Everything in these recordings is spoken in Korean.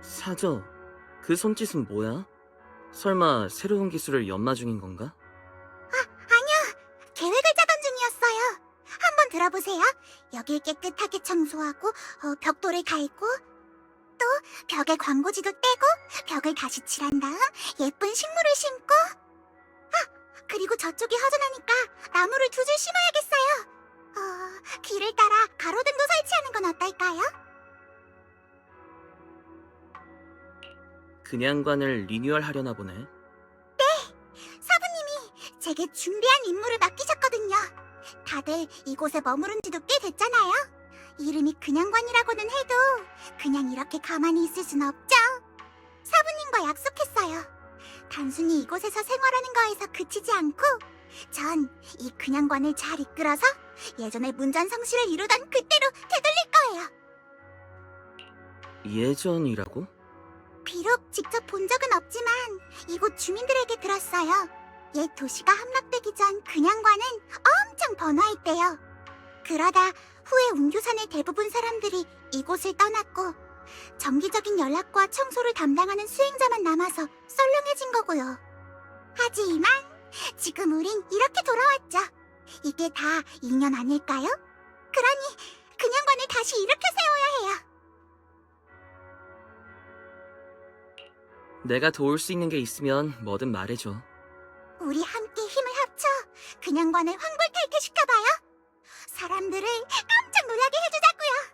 사저, 그 손짓은 뭐야? 설마 새로운 기술을 연마 중인 건가? 아니요. 계획을 짜던 중이었어요. 한번 들어보세요. 여길 깨끗하게 청소하고 벽돌을 갈고 또 벽에 광고지도 떼고 벽을 다시 칠한 다음 예쁜 식물을 심고 그리고 저쪽이 허전하니까 나무를 두 줄 심어야겠어요. 길을 따라 가로등도 설치하는 건 어떨까요? 그냥관을 리뉴얼하려나 보네. 사부님이 제게 중대한 임무를 맡기셨거든요. 다들 이곳에 머무른 지도 꽤 됐잖아요. 이름이 그냥관이라고는 해도 그냥 이렇게 가만히 있을 순 없죠. 사부님과 약속했어요. 단순히 이곳에서 생활하는 거에서 그치지 않고 전 이 그냥관을 잘 이끌어서 예전의 문전성시를 이루던 그때로 되돌릴 거예요. 예전이라고? 비록 직접 본 적은 없지만 이곳 주민들에게 들었어요. 옛 도시가 함락되기 전 그냥관은 엄청 번화했대요. 그러다 후에 웅교산의 대부분 사람들이 이곳을 떠났고 정기적인 연락과 청소를 담당하는 수행자만 남아서 썰렁해진 거고요. 하지만 지금 우린 이렇게 돌아왔죠. 이게 다 인연 아닐까요? 그러니 그냥관을 다시 이렇게 세워야 해요. 내가 도울 수 있는 게 있으면 뭐든 말해줘. 우리 함께 힘을 합쳐 그냥관을 환골탈퇴시켜봐요. 사람들을 깜짝 놀라게 해주자고요.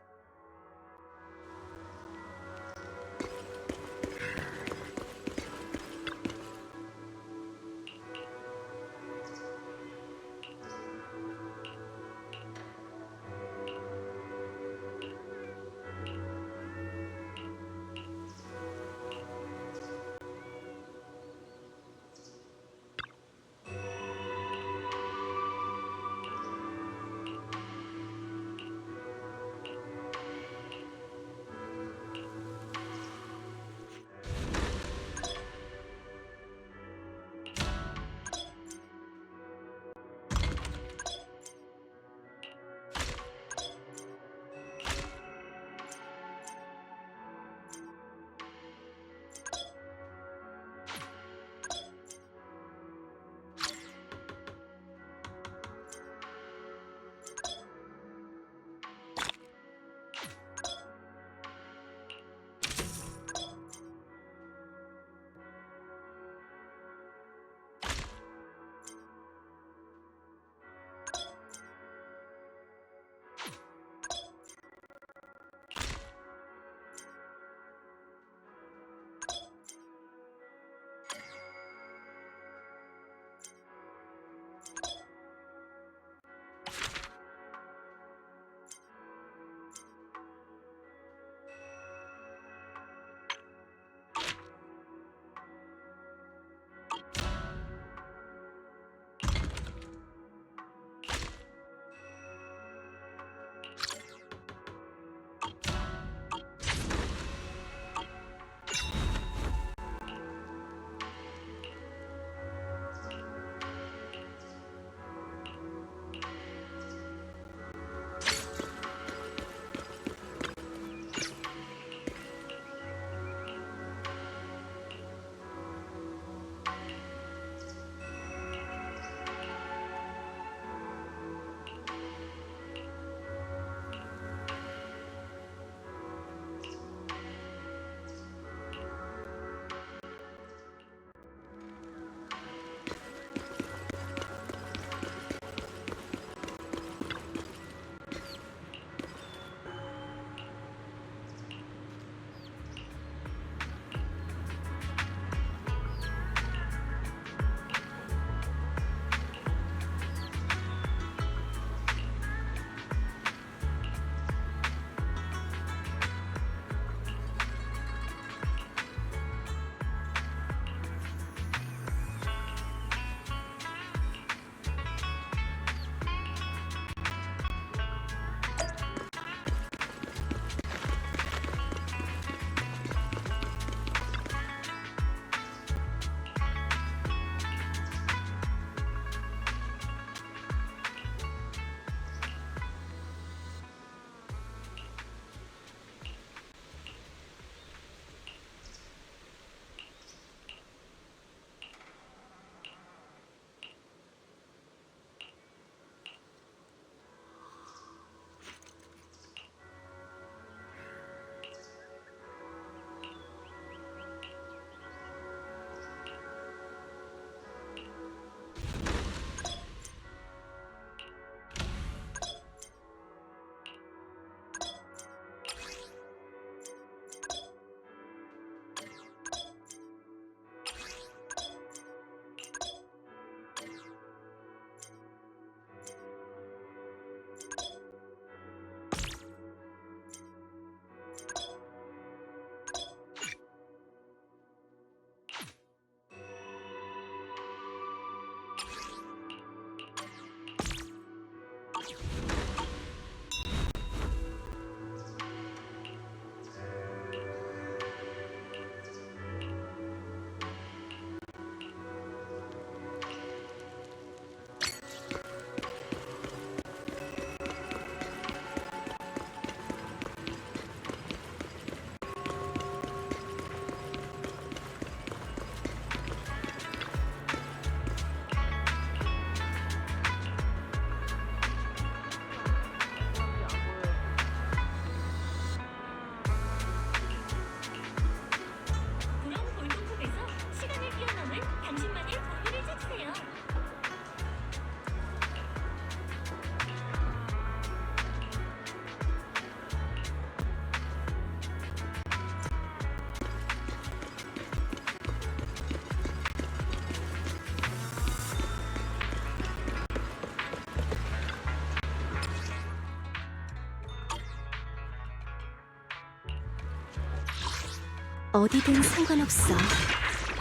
어디든 상관없어.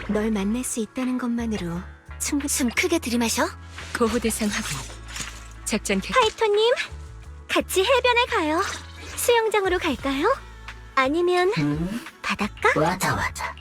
널 만날 수 있다는 것만으로 충분히. 숨 크게 들이마셔. 고호 대상 확인. 작전 개. 파이터님, 같이 해변에 가요. 수영장으로 갈까요? 아니면 바닷가? 와자.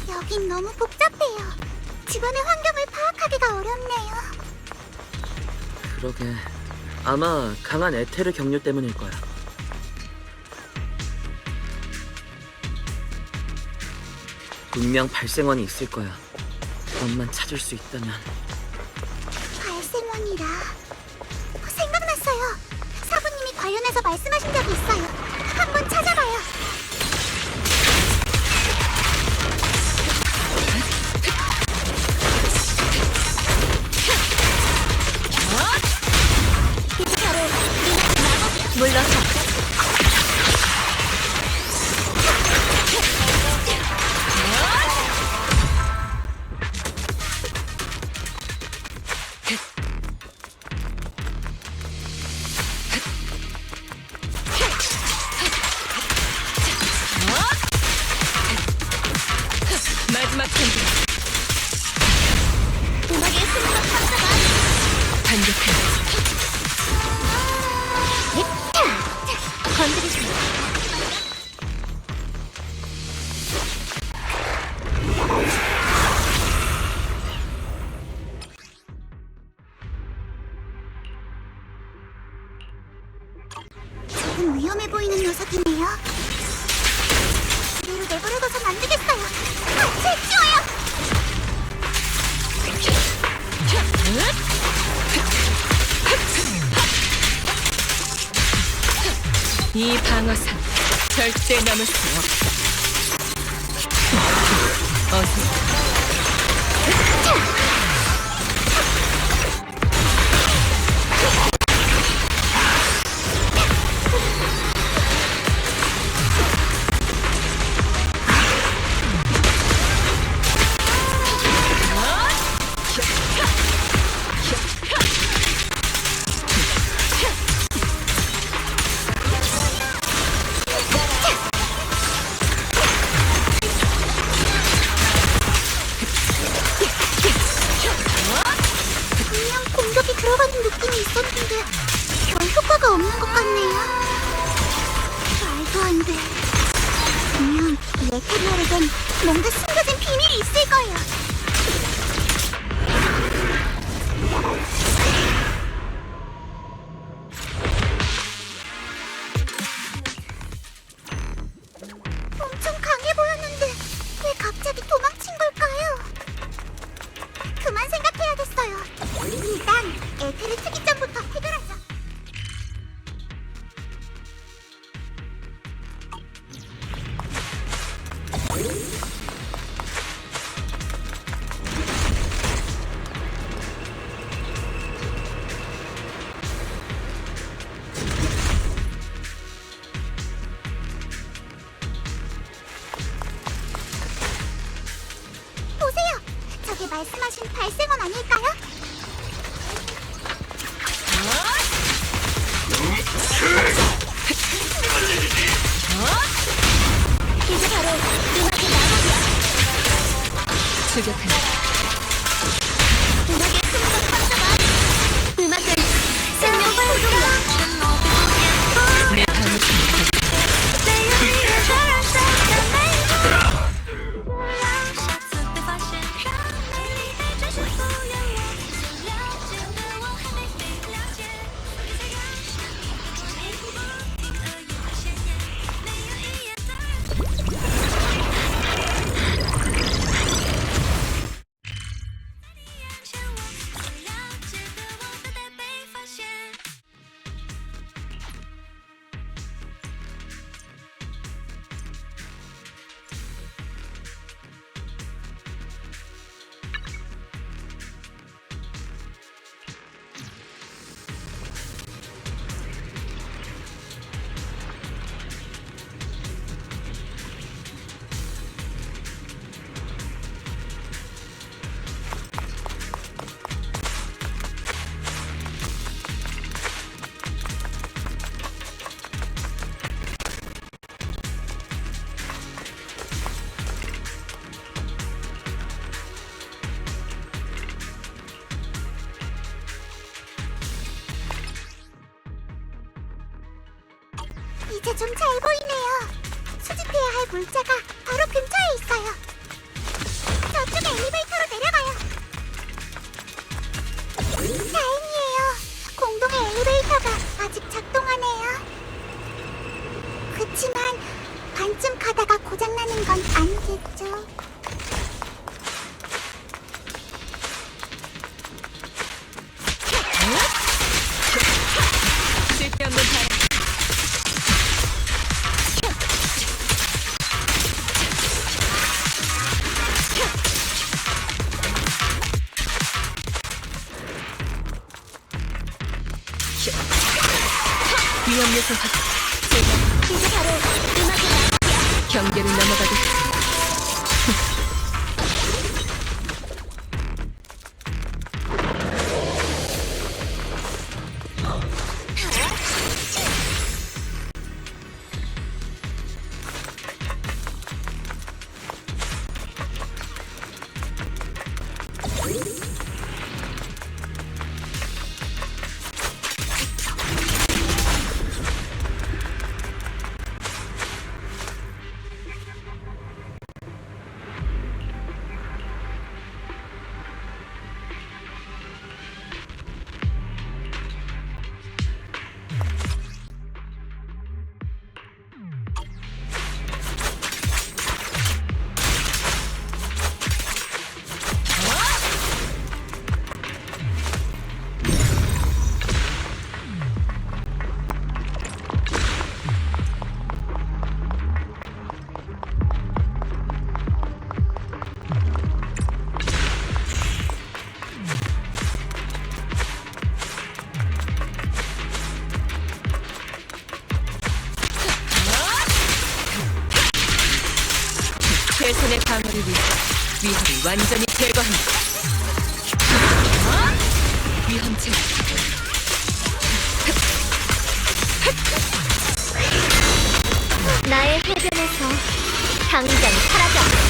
여긴 너무 복잡해요. 주변의 환경을 파악하기가 어렵네요. 그러게. 아마 강한 에테르 경류 때문일 거야. 분명 발생원이 있을 거야. 그것만 찾을 수 있다면. 발생원이라. 생각났어요. 사부님이 관련해서 말씀하신 적이 있어요. 한번 찾아봐요. 이게 바로 물러서. 마지막 전투. 음악의 흐름과 감사가 반격한다. 건드리지 마. 조금 위험해 보이는 녀석이네요. 그대로 내버려둬선 안 되겠어요. 같이 치워요. 이 방어선 절대 넘을 수 없어. 어서. 분명 공격이 들어가는 느낌이 있었는데 별 효과가 없는 것 같네요. 말도 안 돼. 분명 이 에테리얼에겐 뭔가 숨겨진 비밀이 있을 거예요. 엄청 강해 보였는데 왜 갑자기 도망친 걸까요? 그만 생각해야겠어요. 일단 에테르 특이점부터 해결하자. 보세요. 저게 말씀하신 발생원 아닐까요? 이게 바로 음악의 마법이야. 추격한다. 음악의 흐름과 감사가 음악은 생명과 호동이야. 내 방어. 좀 잘 보이네요. 수집해야 할 물자가 바로 근처에 있어요. 저쪽 엘리베이터로 내려가요. 다행이에요. 공동의 엘리베이터가 아직 작동하네요. 그치만 반쯤 가다가 고장나는 건 아니겠죠? 쓸데없는 바람. 위험 요소 확인. 이게 바로 음악의 맛이야. 경계를 넘어가겠지. 최선의 방어를 위해 위험을 완전히 제거한다. 위험 제거. 나의 해변에서 당장 사라져.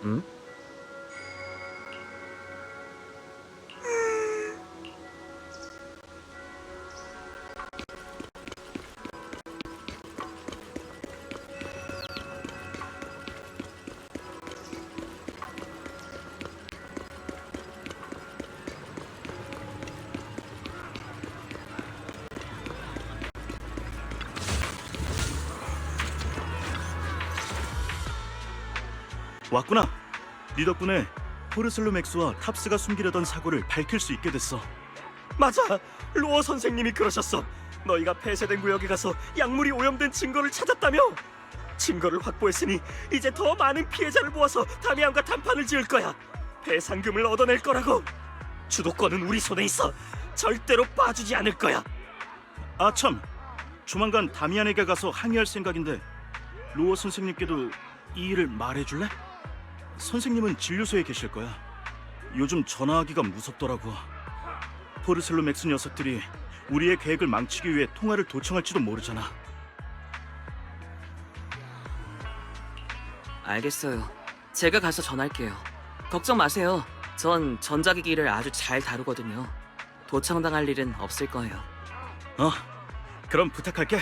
응? 왔구나. 네 덕분에 포르슬로 맥스와 탑스가 숨기려던 사고를 밝힐 수 있게 됐어. 맞아! 로어 선생님이 그러셨어. 너희가 폐쇄된 구역에 가서 약물이 오염된 증거를 찾았다며? 증거를 확보했으니 이제 더 많은 피해자를 모아서 다미안과談判을 지을 거야. 배상금을 얻어낼 거라고. 주도권은 우리 손에 있어. 절대로 빠지지 않을 거야. 아 참, 조만간 다미안에게 가서 항의할 생각인데 로어 선생님께도 이 일을 말해줄래? 선생님은 진료소에 계실 거야. 요즘 전화하기가 무섭더라고. 포르슬로 맥스 녀석들이 우리의 계획을 망치기 위해 통화를 도청할지도 모르잖아. 알겠어요. 제가 가서 전할게요. 걱정 마세요. 전 전자기기를 아주 잘 다루거든요. 도청당할 일은 없을 거예요. 그럼 부탁할게.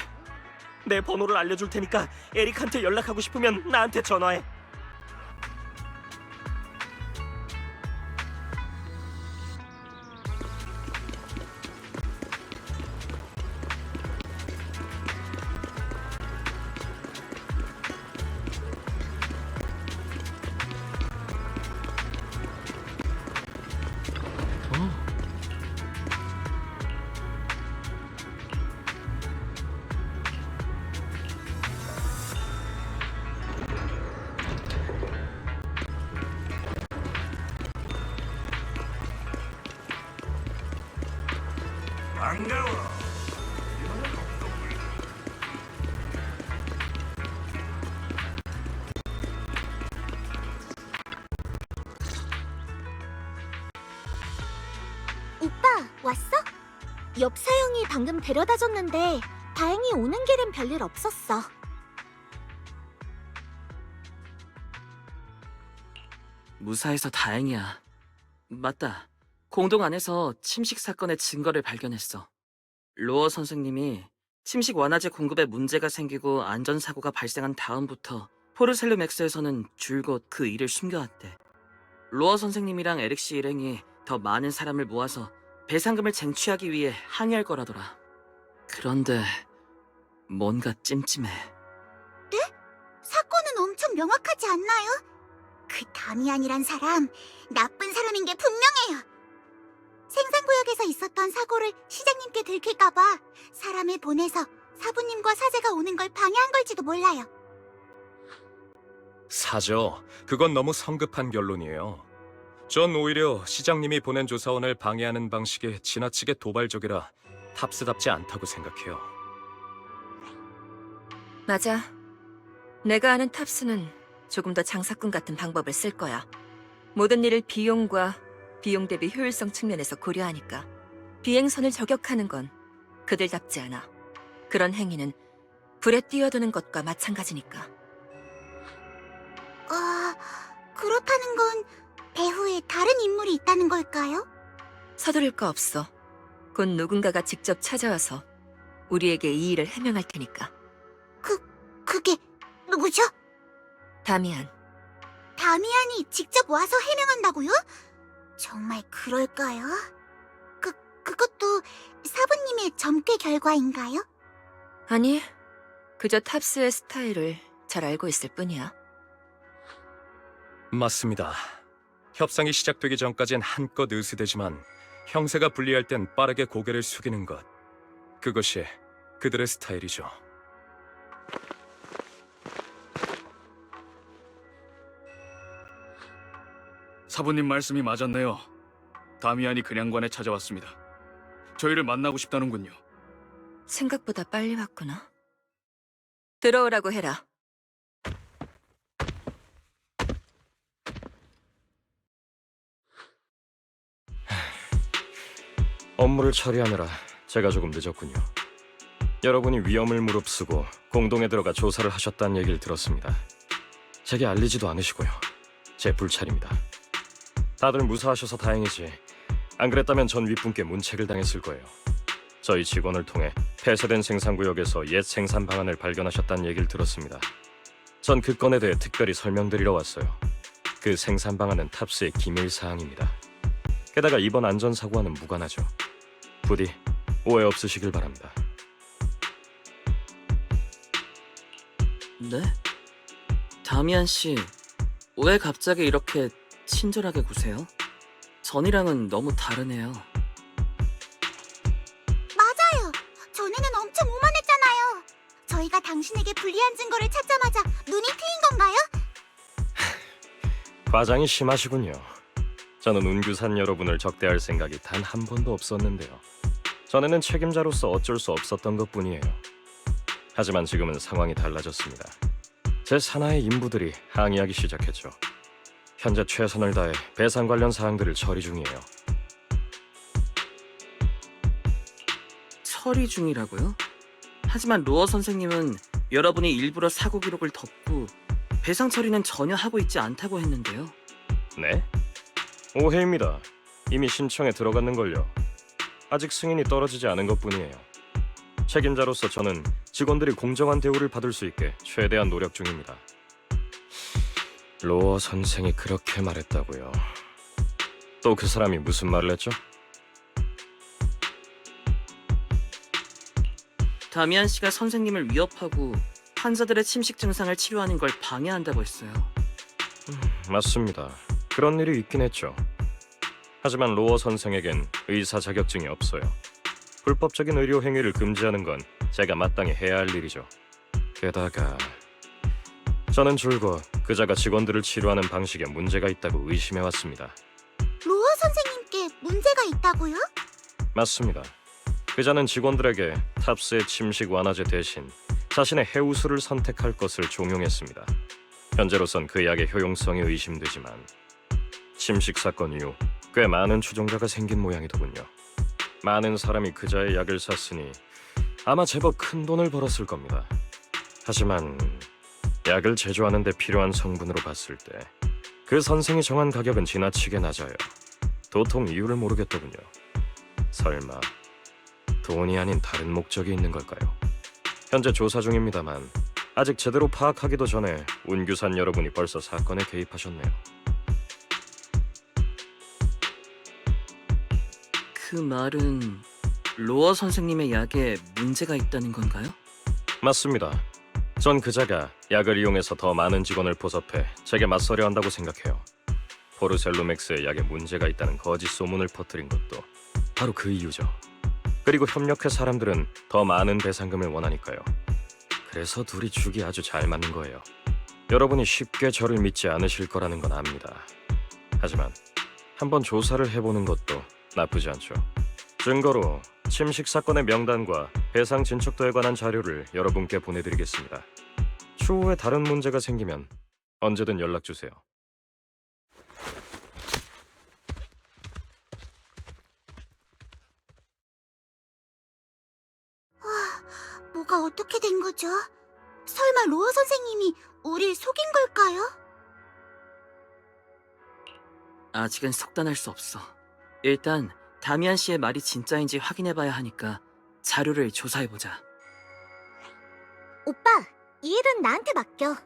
내 번호를 알려줄 테니까 에릭한테 연락하고 싶으면 나한테 전화해. 오빠, 왔어? 옆 사형이 방금 데려다 줬는데 다행히 오는 길엔 별일 없었어. 무사해서 다행이야. 맞다. 공동 안에서 침식 사건의 증거를 발견했어. 로어 선생님이 침식 완화제 공급에 문제가 생기고 안전사고가 발생한 다음부터 포르셀로 맥스에서는 줄곧 그 일을 숨겨왔대. 로어 선생님이랑 에릭 씨 일행이 더 많은 사람을 모아서 배상금을 쟁취하기 위해 항의할 거라더라. 그런데 뭔가 찜찜해. 사건은 엄청 명확하지 않나요? 그 다미안이란 사람, 나쁜 사람인 게 분명해요. 생산구역에서 있었던 사고를 시장님께 들킬까봐 사람을 보내서 사부님과 사제가 오는 걸 방해한 걸지도 몰라요. 사죠. 그건 너무 성급한 결론이에요. 전 오히려 시장님이 보낸 조사원을 방해하는 방식이 지나치게 도발적이라 탑스답지 않다고 생각해요. 맞아. 내가 아는 탑스는 조금 더 장사꾼 같은 방법을 쓸 거야. 모든 일을 비용과 비용 대비 효율성 측면에서 고려하니까 비행선을 저격하는 건 그들답지 않아. 그런 행위는 불에 뛰어드는 것과 마찬가지니까. 그렇다는 건 배후에 다른 인물이 있다는 걸까요? 서두를 거 없어. 곧 누군가가 직접 찾아와서 우리에게 이 일을 해명할 테니까. 그게 누구죠? 다미안. 다미안이 직접 와서 해명한다고요? 정말 그럴까요? 그것도 사부님의 점괘 결과인가요? 아니, 그저 탑스의 스타일을 잘 알고 있을 뿐이야. 맞습니다. 협상이 시작되기 전까진 한껏 으스대지만 형세가 불리할 땐 빠르게 고개를 숙이는 것. 그것이 그들의 스타일이죠. 사부님 말씀이 맞았네요. 다미안이 근양관에 찾아왔습니다. 저희를 만나고 싶다는군요. 생각보다 빨리 왔구나. 들어오라고 해라. 업무를 처리하느라 제가 조금 늦었군요. 여러분이 위험을 무릅쓰고 공동에 들어가 조사를 하셨다는 얘기를 들었습니다. 제게 알리지도 않으시고요. 제 불찰입니다. 다들 무사하셔서 다행이지. 안 그랬다면 전 윗분께 문책을 당했을 거예요. 저희 직원을 통해 폐쇄된 생산구역에서 옛 생산 방안을 발견하셨다는 얘기를 들었습니다. 전 그 건에 대해 특별히 설명드리러 왔어요. 그 생산 방안은 탑스의 기밀 사항입니다. 게다가 이번 안전사고와는 무관하죠. 부디 오해 없으시길 바랍니다. 네? 다미안 씨, 왜 갑자기 이렇게 친절하게 구세요? 전이랑은 너무 다르네요. 맞아요. 전에는 엄청 오만했잖아요. 저희가 당신에게 불리한 증거를 찾자마자 눈이 트인 건가요? 과장이 심하시군요. 저는 운규산 여러분을 적대할 생각이 단 한 번도 없었는데요. 전에는 책임자로서 어쩔 수 없었던 것뿐이에요. 하지만 지금은 상황이 달라졌습니다. 제 산하의 인부들이 항의하기 시작했죠. 현재 최선을 다해 배상 관련 사항들을 처리 중이에요. 처리 중이라고요? 하지만 로어 선생님은 여러분이 일부러 사고 기록을 덮고 배상 처리는 전혀 하고 있지 않다고 했는데요. 네? 오해입니다. 이미 신청에 들어갔는걸요. 아직 승인이 떨어지지 않은 것뿐이에요. 책임자로서 저는 직원들이 공정한 대우를 받을 수 있게 최대한 노력 중입니다. 로어 선생이 그렇게 말했다고요. 또 그 사람이 무슨 말을 했죠? 다미안 씨가 선생님을 위협하고 환자들의 침식 증상을 치료하는 걸 방해한다고 했어요. 맞습니다. 그런 일이 있긴 했죠. 하지만 로어 선생에겐 의사 자격증이 없어요. 불법적인 의료 행위를 금지하는 건 제가 마땅히 해야 할 일이죠. 게다가 저는 줄곧 그자가 직원들을 치료하는 방식에 문제가 있다고 의심해왔습니다. 로어 선생님께 문제가 있다고요? 맞습니다. 그자는 직원들에게 탑스의 침식 완화제 대신 자신의 해우술을 선택할 것을 종용했습니다. 현재로선 그 약의 효용성이 의심되지만 침식 사건 이후 꽤 많은 추종자가 생긴 모양이더군요. 많은 사람이 그자의 약을 샀으니 아마 제법 큰 돈을 벌었을 겁니다. 하지만 약을 제조하는 데 필요한 성분으로 봤을 때 그 선생이 정한 가격은 지나치게 낮아요. 도통 이유를 모르겠더군요. 설마 돈이 아닌 다른 목적이 있는 걸까요? 현재 조사 중입니다만 아직 제대로 파악하기도 전에 운규산 여러분이 벌써 사건에 개입하셨네요. 그 말은 로어 선생님의 약에 문제가 있다는 건가요? 맞습니다. 전 그자가 약을 이용해서 더 많은 직원을 포섭해 제게 맞서려 한다고 생각해요. 포르셀로맥스의 약에 문제가 있다는 거짓 소문을 퍼뜨린 것도 바로 그 이유죠. 그리고 협력회 사람들은 더 많은 배상금을 원하니까요. 그래서 둘이 죽이 아주 잘 맞는 거예요. 여러분이 쉽게 저를 믿지 않으실 거라는 건 압니다. 하지만 한번 조사를 해보는 것도 나쁘지 않죠. 증거로 침식 사건의 명단과 배상 진척도에 관한 자료를 여러분께 보내드리겠습니다. 추후에 다른 문제가 생기면 언제든 연락 주세요. 뭐가 어떻게 된 거죠? 설마 로어 선생님이 우릴 속인 걸까요? 아직은 속단할 수 없어. 일단 다미안 씨의 말이 진짜인지 확인해봐야 하니까 자료를 조사해보자. 오빠, 이 일은 나한테 맡겨.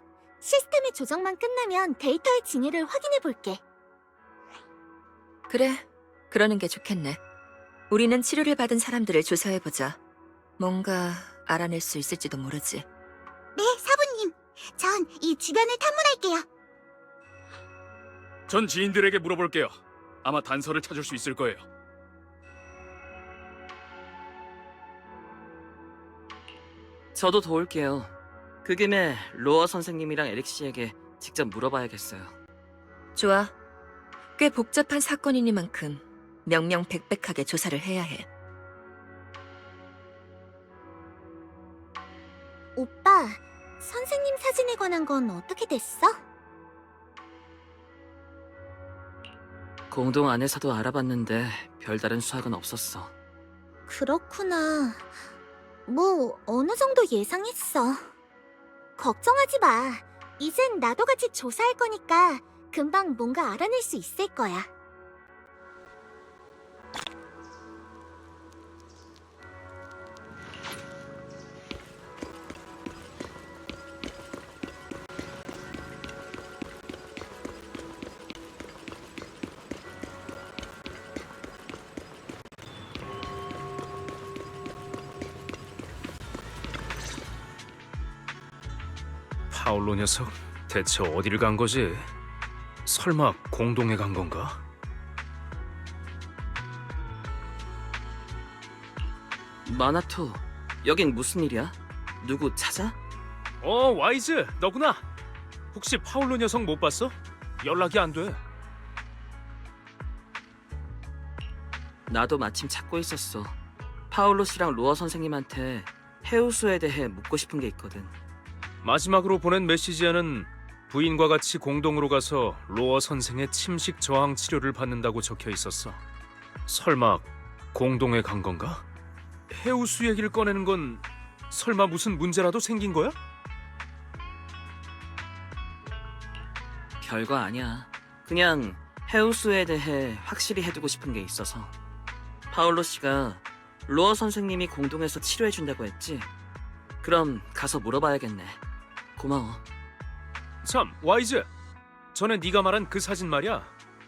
시스템의 조정만 끝나면 데이터의 진위를 확인해 볼게. 그래, 그러는 게 좋겠네. 우리는 치료를 받은 사람들을 조사해보자. 뭔가 알아낼 수 있을지도 모르지. 네, 사부님. 전 이 주변을 탐문할게요. 전 지인들에게 물어볼게요. 아마 단서를 찾을 수 있을 거예요. 저도 도울게요. 그 김에 로어 선생님이랑 에릭 씨에게 직접 물어봐야겠어요. 좋아. 꽤 복잡한 사건이니만큼 명명백백하게 조사를 해야 해. 오빠, 선생님 사진에 관한 건 어떻게 됐어? 공동 안에서도 알아봤는데 별다른 수확은 없었어. 그렇구나. 뭐 어느 정도 예상했어. 걱정하지 마. 이젠 나도 같이 조사할 거니까 금방 뭔가 알아낼 수 있을 거야. 파울로 녀석 대체 어디를 간 거지? 설마 공동에 간 건가? 마나토, 여긴 무슨 일이야? 누구 찾아? 와이즈 너구나. 혹시 파울로 녀석 못 봤어? 연락이 안 돼. 나도 마침 찾고 있었어. 파울로 씨랑 로어 선생님한테 해우수에 대해 묻고 싶은 게 있거든. 마지막으로 보낸 메시지에는 부인과 같이 공동으로 가서 로어 선생의 침식 저항 치료를 받는다고 적혀 있었어. 설마 공동에 간 건가? 해우수 얘기를 꺼내는 건 설마 무슨 문제라도 생긴 거야? 별거 아니야. 그냥 해우수에 대해 확실히 해두고 싶은 게 있어서. 파울로 씨가 로어 선생님이 공동에서 치료해준다고 했지? 그럼 가서 물어봐야겠네. 고마워. 참, 와이즈. 전에 네가 말한 그 사진 말이야.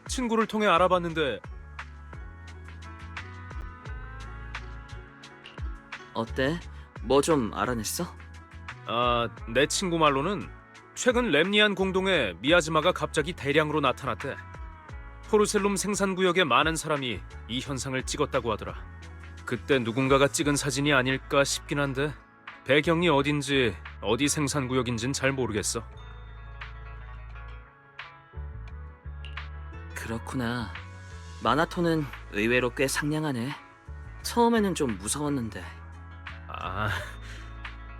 친구를 통해 알아봤는데 어때? 뭐 좀 알아냈어? 내 친구 말로는 최근 렘니안 공동에 미야즈마가 갑자기 대량으로 나타났대. 포르셀룸 생산구역에 많은 사람이 이 현상을 찍었다고 하더라. 그때 누군가가 찍은 사진이 아닐까 싶긴 한데 배경이 어딘지 어디 생산구역인진 잘 모르겠어. 그렇구나. 마나토는 의외로 꽤 상냥하네. 처음에는 좀 무서웠는데.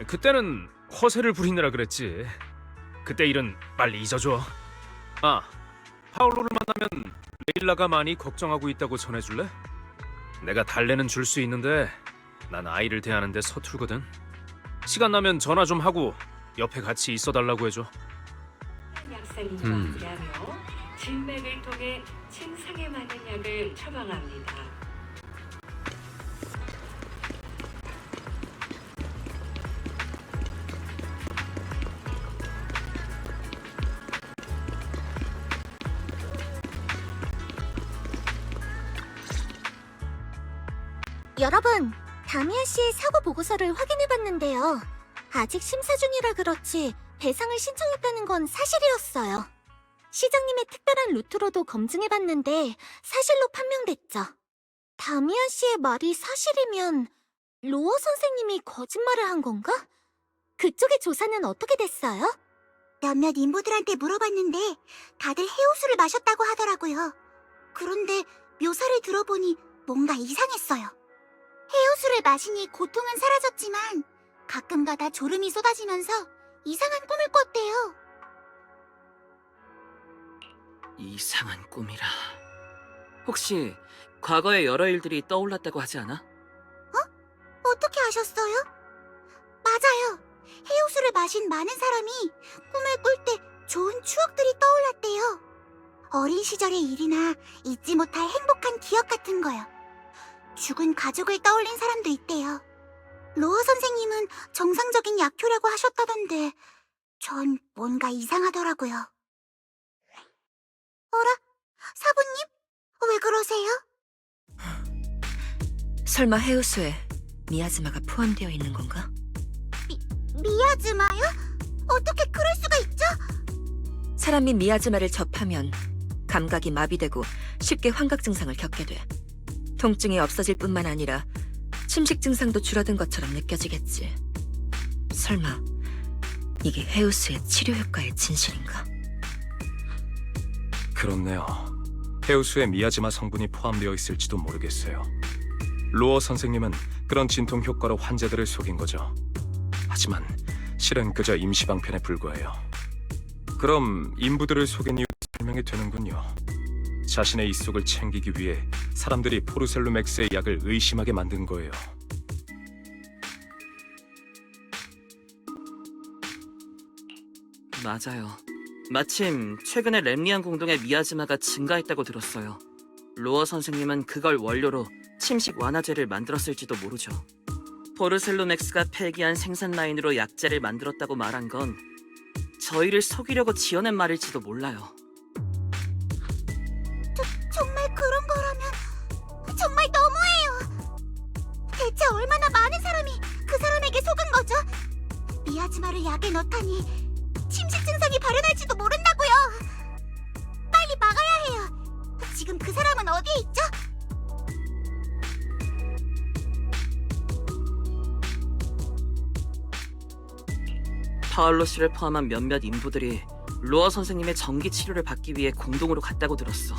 그때는 허세를 부리느라 그랬지. 그때 일은 빨리 잊어줘. 파울로를 만나면 레일라가 많이 걱정하고 있다고 전해줄래? 내가 달래는 줄 수 있는데 난 아이를 대하는데 서툴거든. 시간 나면 전화 좀 하고 옆에 같이 있어달라고 해줘. 약사님 정지하며 진맥을 통해 증상에 맞는 약을 처방합니다. 여러분, 다미안 씨의 사고 보고서를 확인해봤는데요. 아직 심사 중이라 그렇지 배상을 신청했다는 건 사실이었어요. 시장님의 특별한 루트로도 검증해봤는데 사실로 판명됐죠. 다미안 씨의 말이 사실이면 로어 선생님이 거짓말을 한 건가? 그쪽의 조사는 어떻게 됐어요? 몇몇 인부들한테 물어봤는데 다들 해우수를 마셨다고 하더라고요. 그런데 묘사를 들어보니 뭔가 이상했어요. 해우수를 마시니 고통은 사라졌지만 가끔가다 졸음이 쏟아지면서 이상한 꿈을 꿨대요. 이상한 꿈이라. 혹시 과거의 여러 일들이 떠올랐다고 하지 않아? 어떻게 아셨어요? 맞아요. 해우수를 마신 많은 사람이 꿈을 꿀 때 좋은 추억들이 떠올랐대요. 어린 시절의 일이나 잊지 못할 행복한 기억 같은 거요. 죽은 가족을 떠올린 사람도 있대요. 로어 선생님은 정상적인 약효라고 하셨다던데 전 뭔가 이상하더라고요. 어라? 사부님? 왜 그러세요? 설마 해우수에 미야즈마가 포함되어 있는 건가? 미야즈마요? 어떻게 그럴 수가 있죠? 사람이 미야즈마를 접하면 감각이 마비되고 쉽게 환각 증상을 겪게 돼. 통증이 없어질 뿐만 아니라 침식 증상도 줄어든 것처럼 느껴지겠지. 설마 이게 해우수의 치료 효과의 진실인가? 그렇네요. 해우수에 미야지마 성분이 포함되어 있을지도 모르겠어요. 로어 선생님은 그런 진통 효과로 환자들을 속인 거죠. 하지만 실은 그저 임시방편에 불과해요. 그럼 인부들을 속인 이유 설명이 되는군요. 자신의 입속을 챙기기 위해 사람들이 포르셀루맥스의 약을 의심하게 만든 거예요. 맞아요. 마침 최근에 렘리안 공동의 미아즈마가 증가했다고 들었어요. 로어 선생님은 그걸 원료로 침식 완화제를 만들었을지도 모르죠. 포르셀로맥스가 폐기한 생산 라인으로 약재를 만들었다고 말한 건 저희를 속이려고 지어낸 말일지도 몰라요. 정말 그런 거라면 정말 너무해요. 대체 얼마나 많은 사람이 그 사람에게 속은 거죠? 미아즈마를 약에 넣다니 침식 증상이 발현할지도 모른다고요. 빨리 막아야 해요. 지금 그 사람은 어디에 있죠? 파울로 씨를 포함한 몇몇 인부들이 로어 선생님의 정기 치료를 받기 위해 공동으로 갔다고 들었어.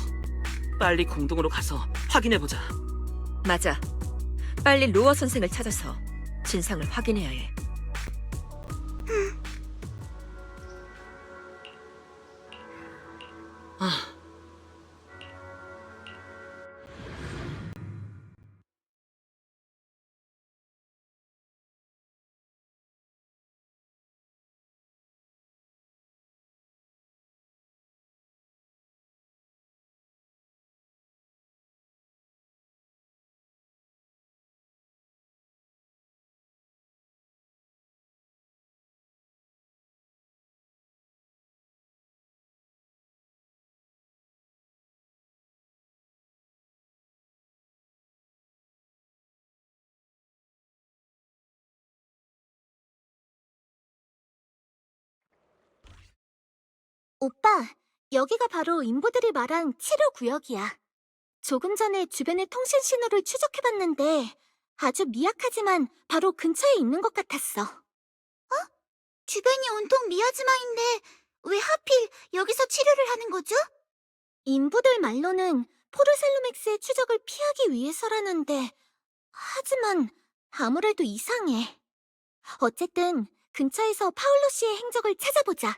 빨리 공동으로 가서 확인해보자. 맞아. 빨리 로어 선생을 찾아서 진상을 확인해야 해. 오빠, 여기가 바로 인부들이 말한 치료 구역이야. 조금 전에 주변의 통신 신호를 추적해봤는데 아주 미약하지만 바로 근처에 있는 것 같았어. 주변이 온통 미아즈마인데 왜 하필 여기서 치료를 하는 거죠? 인부들 말로는 포르셀로맥스의 추적을 피하기 위해서라는데 하지만 아무래도 이상해. 어쨌든 근처에서 파울로 씨의 행적을 찾아보자.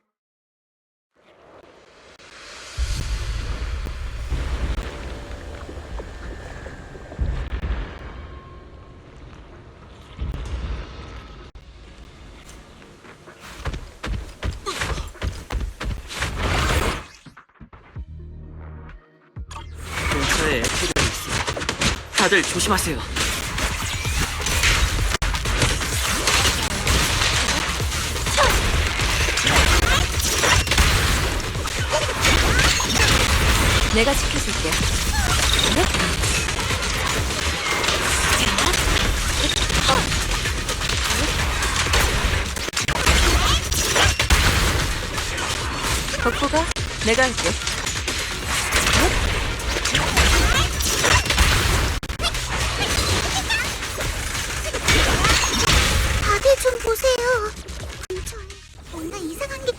근처에 애들이 있어. 다들 조심하세요. 내가 지켜줄게. 덕구가 내가 할게. 다들 좀 보세요. 근처에 뭔가 이상한 게...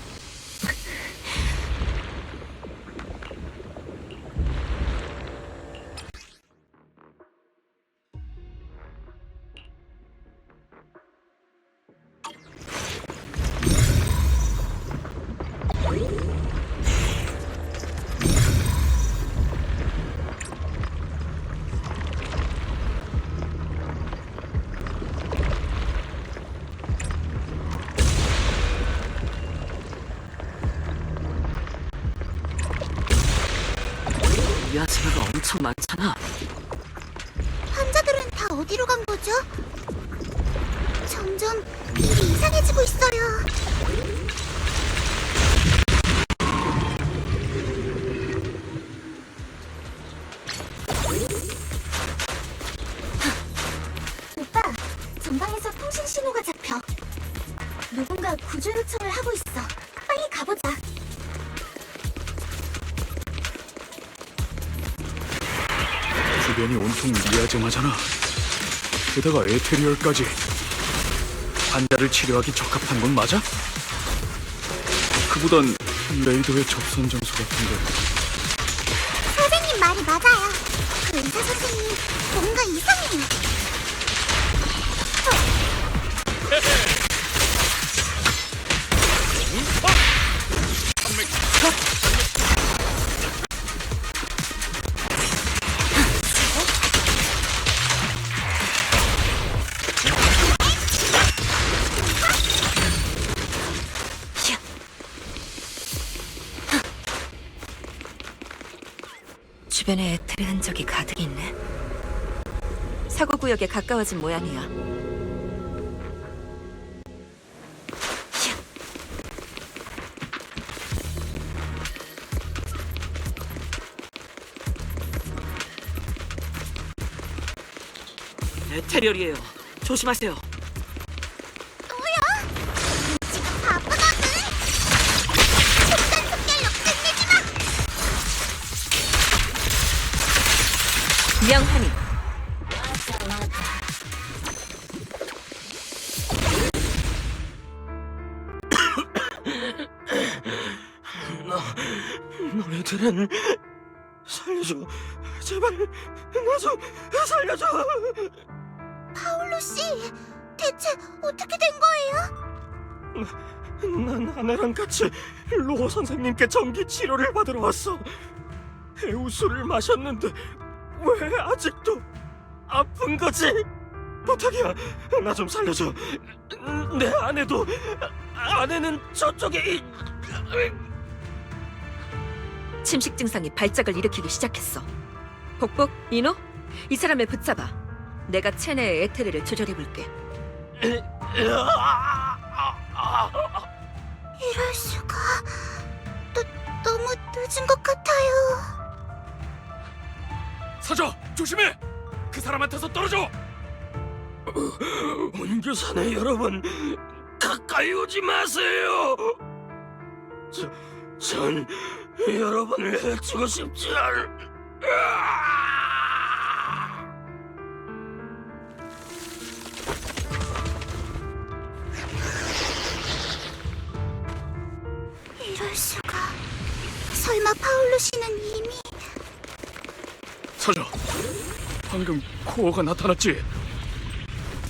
미아즈마가 엄청 많잖아. 환자들은 다 어디로 간 거죠? 점점 일이 이상해지고 있어요. 오빠, 전방에서 통신 신호가 잡혀. 누군가 구조 요청을 하고 있어. 빨리 가보자. 주변이 온통 미아즈마잖아. 게다가 에테리얼까지. 환자를 치료하기 적합한 건 맞아? 그보단 레이더의 접선 장소 같은데. 선생님 말이 맞아요. 그 의사 선생님 뭔가 이상해요. 주변에 에테르 흔적이 가득 있네. 사고 구역에 가까워진 모양이야. 에테리얼이에요. 조심하세요. 지금 바쁘거든. 속전속결로 끝내지 마. 명하니 너희들은 살려줘. 제발 나 좀 살려줘. 파울로 씨, 대체 어떻게 된 거예요? 난 아내랑 같이 로어 선생님께 정기 치료를 받으러 왔어. 해우수를 마셨는데 왜 아직도 아픈 거지? 부탁이야, 나 좀 살려줘. 내 아내는 저쪽에 침식 증상이 발작을 일으키기 시작했어. 복복, 이노, 이 사람을 붙잡아. 내가 체내의 에테르를 조절해볼게. 이럴 수가. 너무 늦은 것 같아요. 서줘, 조심해. 그 사람한테서 떨어져. 운교사네 여러분, 가까이 오지 마세요. 전 여러분을 해치고 싶지 않. 이럴 수가. 설마 파울로 씨는 이미. 서줘. 방금 코어가 나타났지.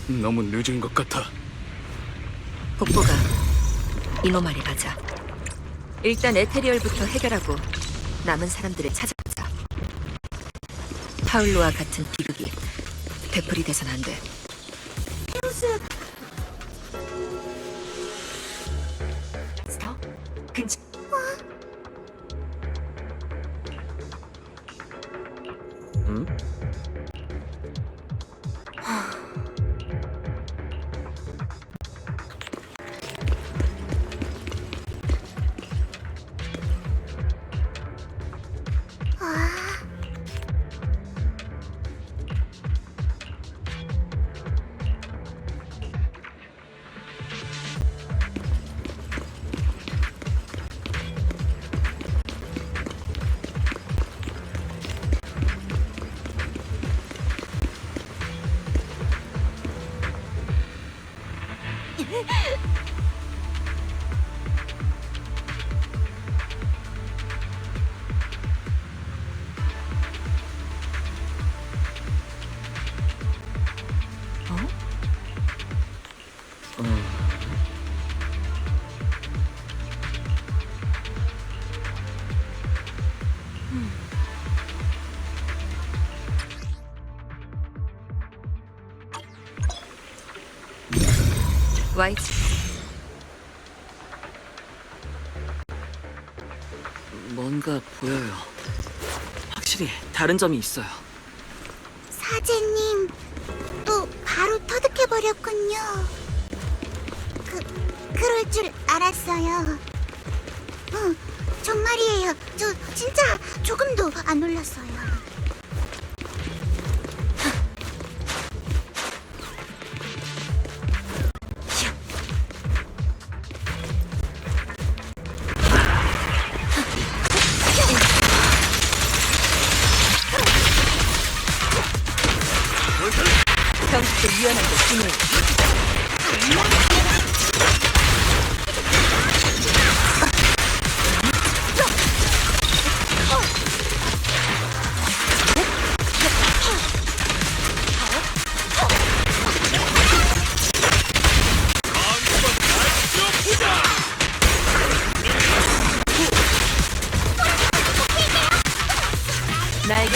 너무 늦은 것 같아. 복보가 이노 말이 맞아. 일단 에테리얼부터 해결하고 남은 사람들을 찾아보자. 파울로와 같은 비극이 되풀이 돼선 안 돼. 스톱. 근처. 응? 와이즈. 뭔가 보여요. 확실히 다른 점이 있어요. 사제님, 또 바로 터득해버렸군요. 그럴 줄 알았어요. 정말이에요. 저 진짜 조금도 안 놀랐어요. 경직도 유연한데 기능. 나에게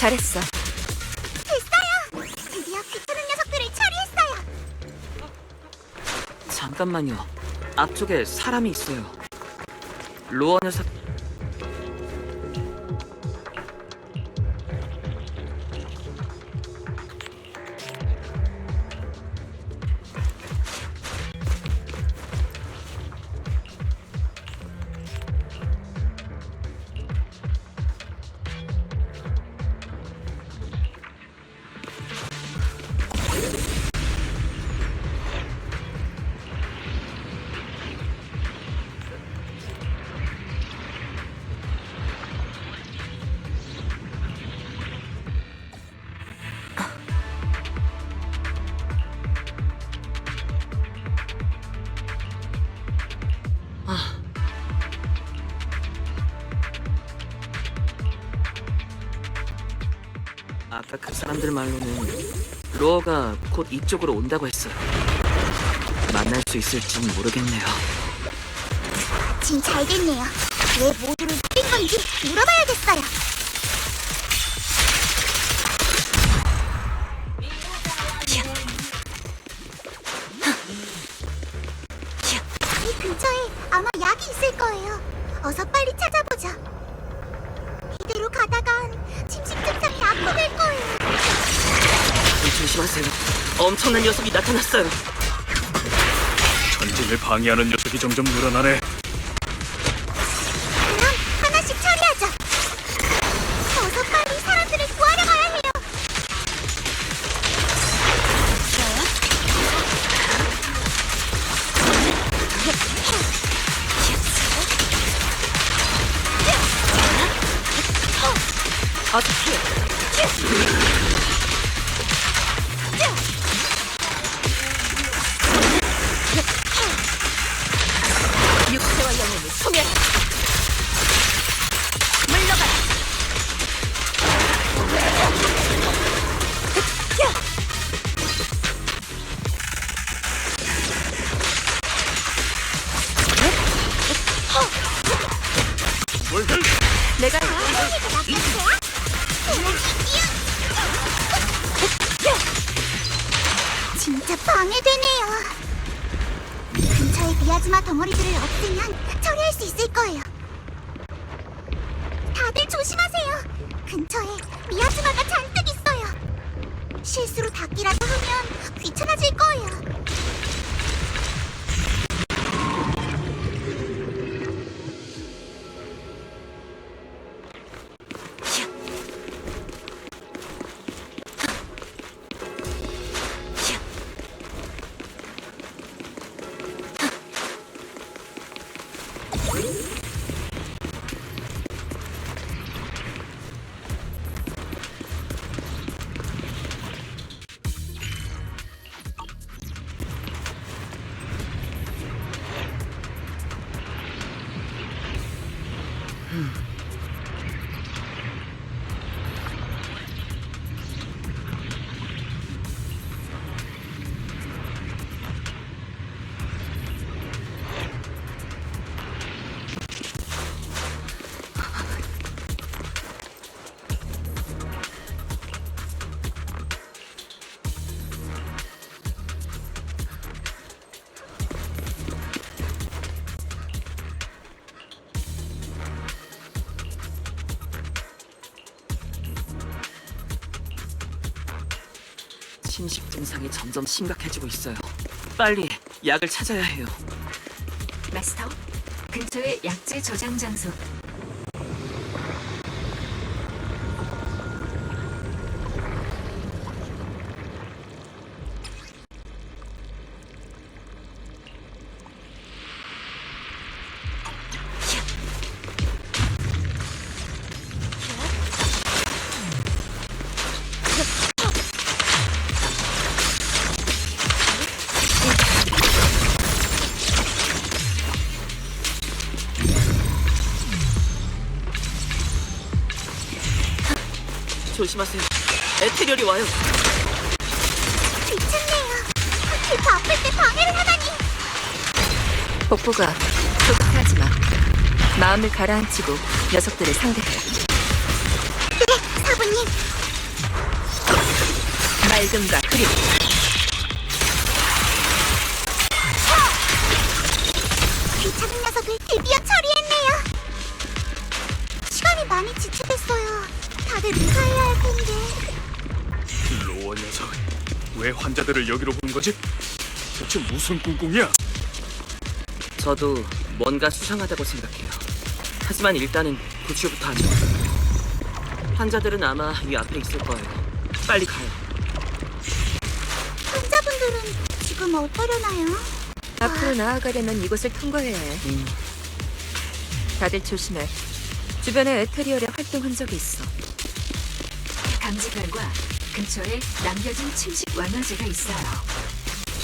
잘했어. 드디어 귀찮은 녀석들을 처리했어요. 잠깐만요. 앞쪽에 사람이 있어요. 로어 녀석. 아까 그 사람들 말로는 로어가 곧 이쪽으로 온다고 했어요. 만날 수 있을진 모르겠네요. 지금 잘 됐네요. 왜 모두를 뛴 건지 물어봐야겠어요. 이 근처에 아마 약이 있을 거예요. 어서 빨리 찾아보자. 이대로 가다간 침식 증상이 악화될 거예요. 조심하세요. 엄청난 녀석이 나타났어요. 전진을 방해하는 녀석이 점점 늘어나네. 그럼 하나씩 처리하자. 어서 빨리 사람들을 구하러 가야 해요. 아주 피해. 육체와 영혼을 소멸하라. 물러가라. 내가 진짜 방해되네요. 근처에 미야즈마 덩어리들을 없애면 처리할 수 있을 거예요. 다들 조심하세요. 근처에 미야즈마가 잔뜩 있어요. 실수로 닿기라도 하면 귀찮아질 거예요. 침식 증상이 점점 심각해지고 있어요. 빨리 약을 찾아야 해요. 마스터, 근처에 약재 저장 장소. 조심하세요. 에테리얼이 와요. 귀찮네요. 하필 바쁠 때 방해를 하다니. 복부가 조급해하지 마. 마음을 가라앉히고 녀석들을 상대해. 네, 사부님. 밝음과 그림. 귀찮은 녀석을 드디어 처리했네요. 시간이 많이 지체됐어요. 다들 무사해야 할 텐데. 로어 녀석, 왜 환자들을 여기로 본 거지? 대체 무슨 꿍꿍이야? 저도 뭔가 수상하다고 생각해요. 하지만 일단은 구출부터 하죠. 환자들은 아마 이 앞에 있을 거예요. 빨리 가요. 환자분들은 지금 어떠려나요? 앞으로 나아가려면 이곳을 통과해야 해. 다들 조심해. 주변에 에테리얼의 활동 흔적이 있어. 감지 결과 근처에 남겨진 침식 완화제가 있어요.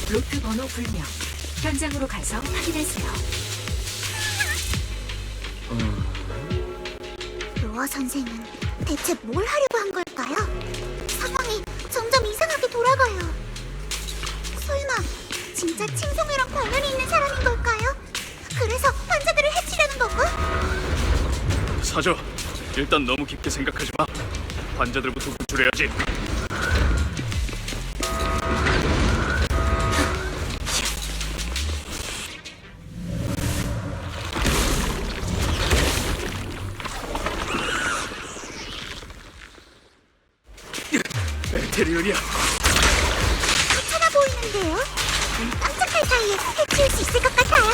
로트 번호 불명. 현장으로 가서 확인하세요. 로어 선생은 대체 뭘 하려고 한 걸까요? 상황이 점점 이상하게 돌아가요. 설마 진짜 칭송회랑 관련이 있는 사람인 걸까요? 그래서 환자들을 해치려는 거고? 사저, 일단 너무 깊게 생각하지 마. 환자들부터 구출해야지. 에테리얼이야. 괜찮아 보이는데요? 눈 깜짝할 사이에 해치울 수 있을 것 같아요.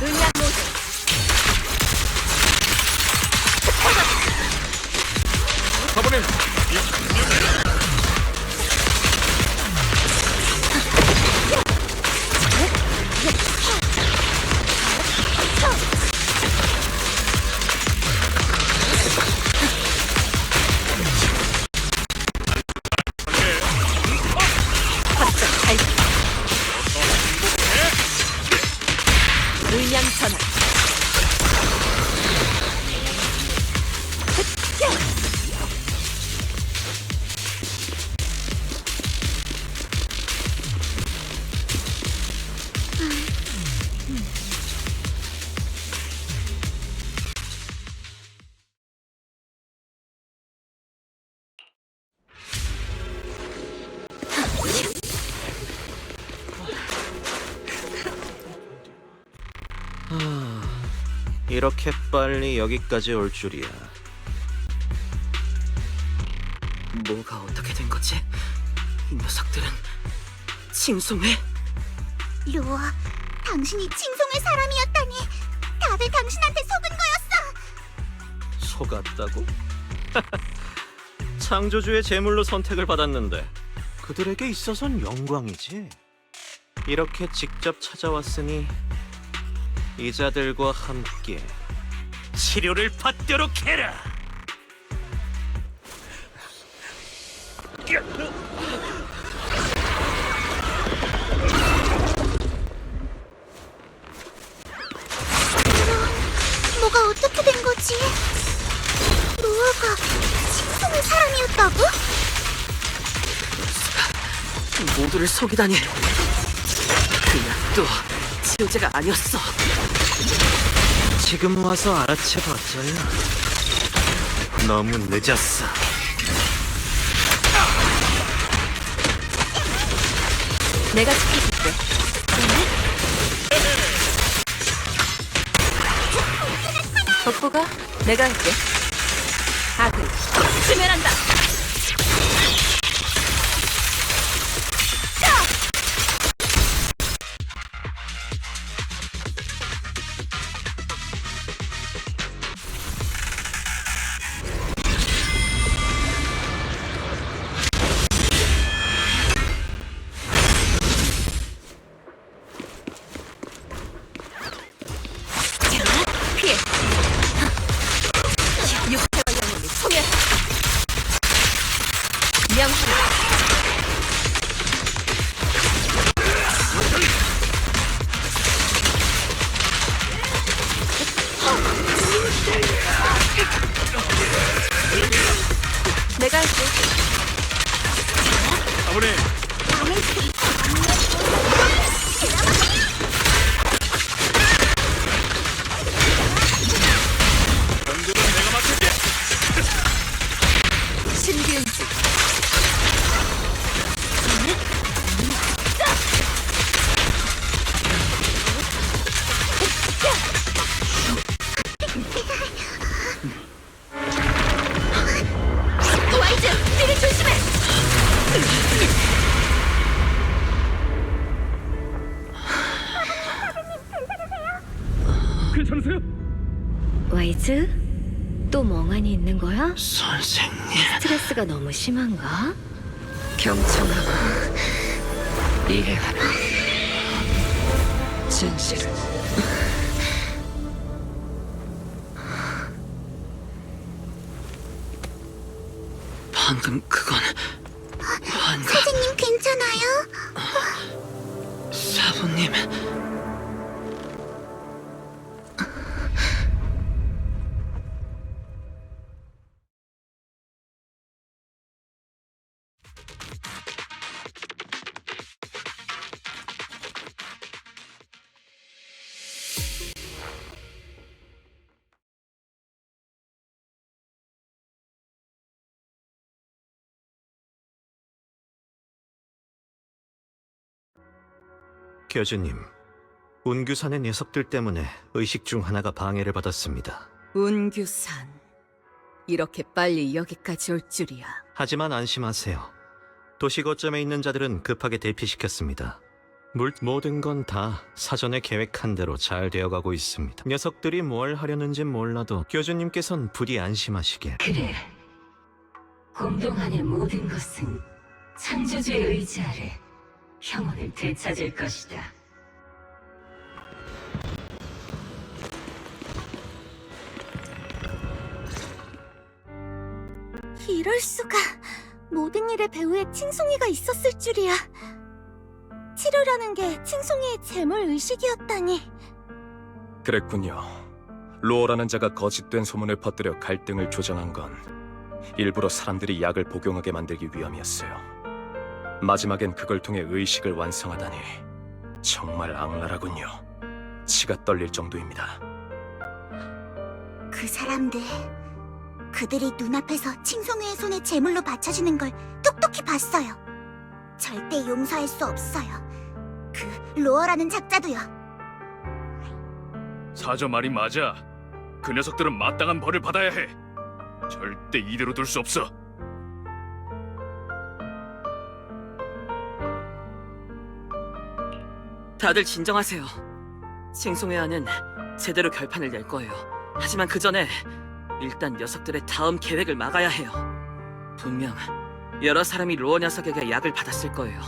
음양 모드. 사부님, 음양 전환. 이렇게 빨리 여기까지 올 줄이야. 뭐가 어떻게 된 거지? 이 녀석들은 칭송회? 로어, 당신이 칭송의 사람이었다니. 다들 당신한테 속은 거였어. 속았다고? 창조주의 제물로 선택을 받았는데 그들에게 있어선 영광이지. 이렇게 직접 찾아왔으니 이자들과 함께 치료를 받도록 해라. 뭐가 어떻게 된 거지? 로어가 칭송의 사람이었다고? 모두를 속이다니. 그 약도 치료제가 아니었어. 지금 와서 알아채봤자야. 너무 늦었어. 내가 지켜줄게. 덕보가 내가 할게. 악을 치멸한다. 피해. 육체와 영혼을 소멸. 명령. 내가 할게. 사부님, 리즈? 또 멍하니 있는 거야? 선생님. 스트레스가 너무 심한가? 경청하고 이해하라. 진실을. 방금 그건 환각. 선생님 괜찮아요? 사부님. 교주님, 운규산의 녀석들 때문에 의식 중 하나가 방해를 받았습니다. 운규산. 이렇게 빨리 여기까지 올 줄이야. 하지만 안심하세요. 도시 거점에 있는 자들은 급하게 대피시켰습니다. 모든 건 다 사전에 계획한 대로 잘 되어가고 있습니다. 녀석들이 뭘 하려는진 몰라도 교주님께선 부디 안심하시길. 그래. 공동안의 모든 것은 창조주의 의지 아래 평온을 되찾을 것이다. 이럴 수가. 모든 일의 배후에 칭송이가 있었을 줄이야. 치료라는 게 칭송이의 재물 의식이었다니. 그랬군요. 로어라는 자가 거짓된 소문을 퍼뜨려 갈등을 조장한 건 일부러 사람들이 약을 복용하게 만들기 위함이었어요. 마지막엔 그걸 통해 의식을 완성하다니 정말 악랄하군요. 치가 떨릴 정도입니다. 그 사람들, 그들이 눈앞에서 칭송이의 손에 제물로 바쳐지는 걸 똑똑히 봤어요. 절대 용서할 수 없어요. 그 로어라는 작자도요. 사저 말이 맞아. 그 녀석들은 마땅한 벌을 받아야 해. 절대 이대로 둘 수 없어. 다들 진정하세요. 칭송회와는 제대로 결판을 낼 거예요. 하지만 그 전에 일단 녀석들의 다음 계획을 막아야 해요. 분명 여러 사람이 로어 녀석에게 약을 받았을 거예요.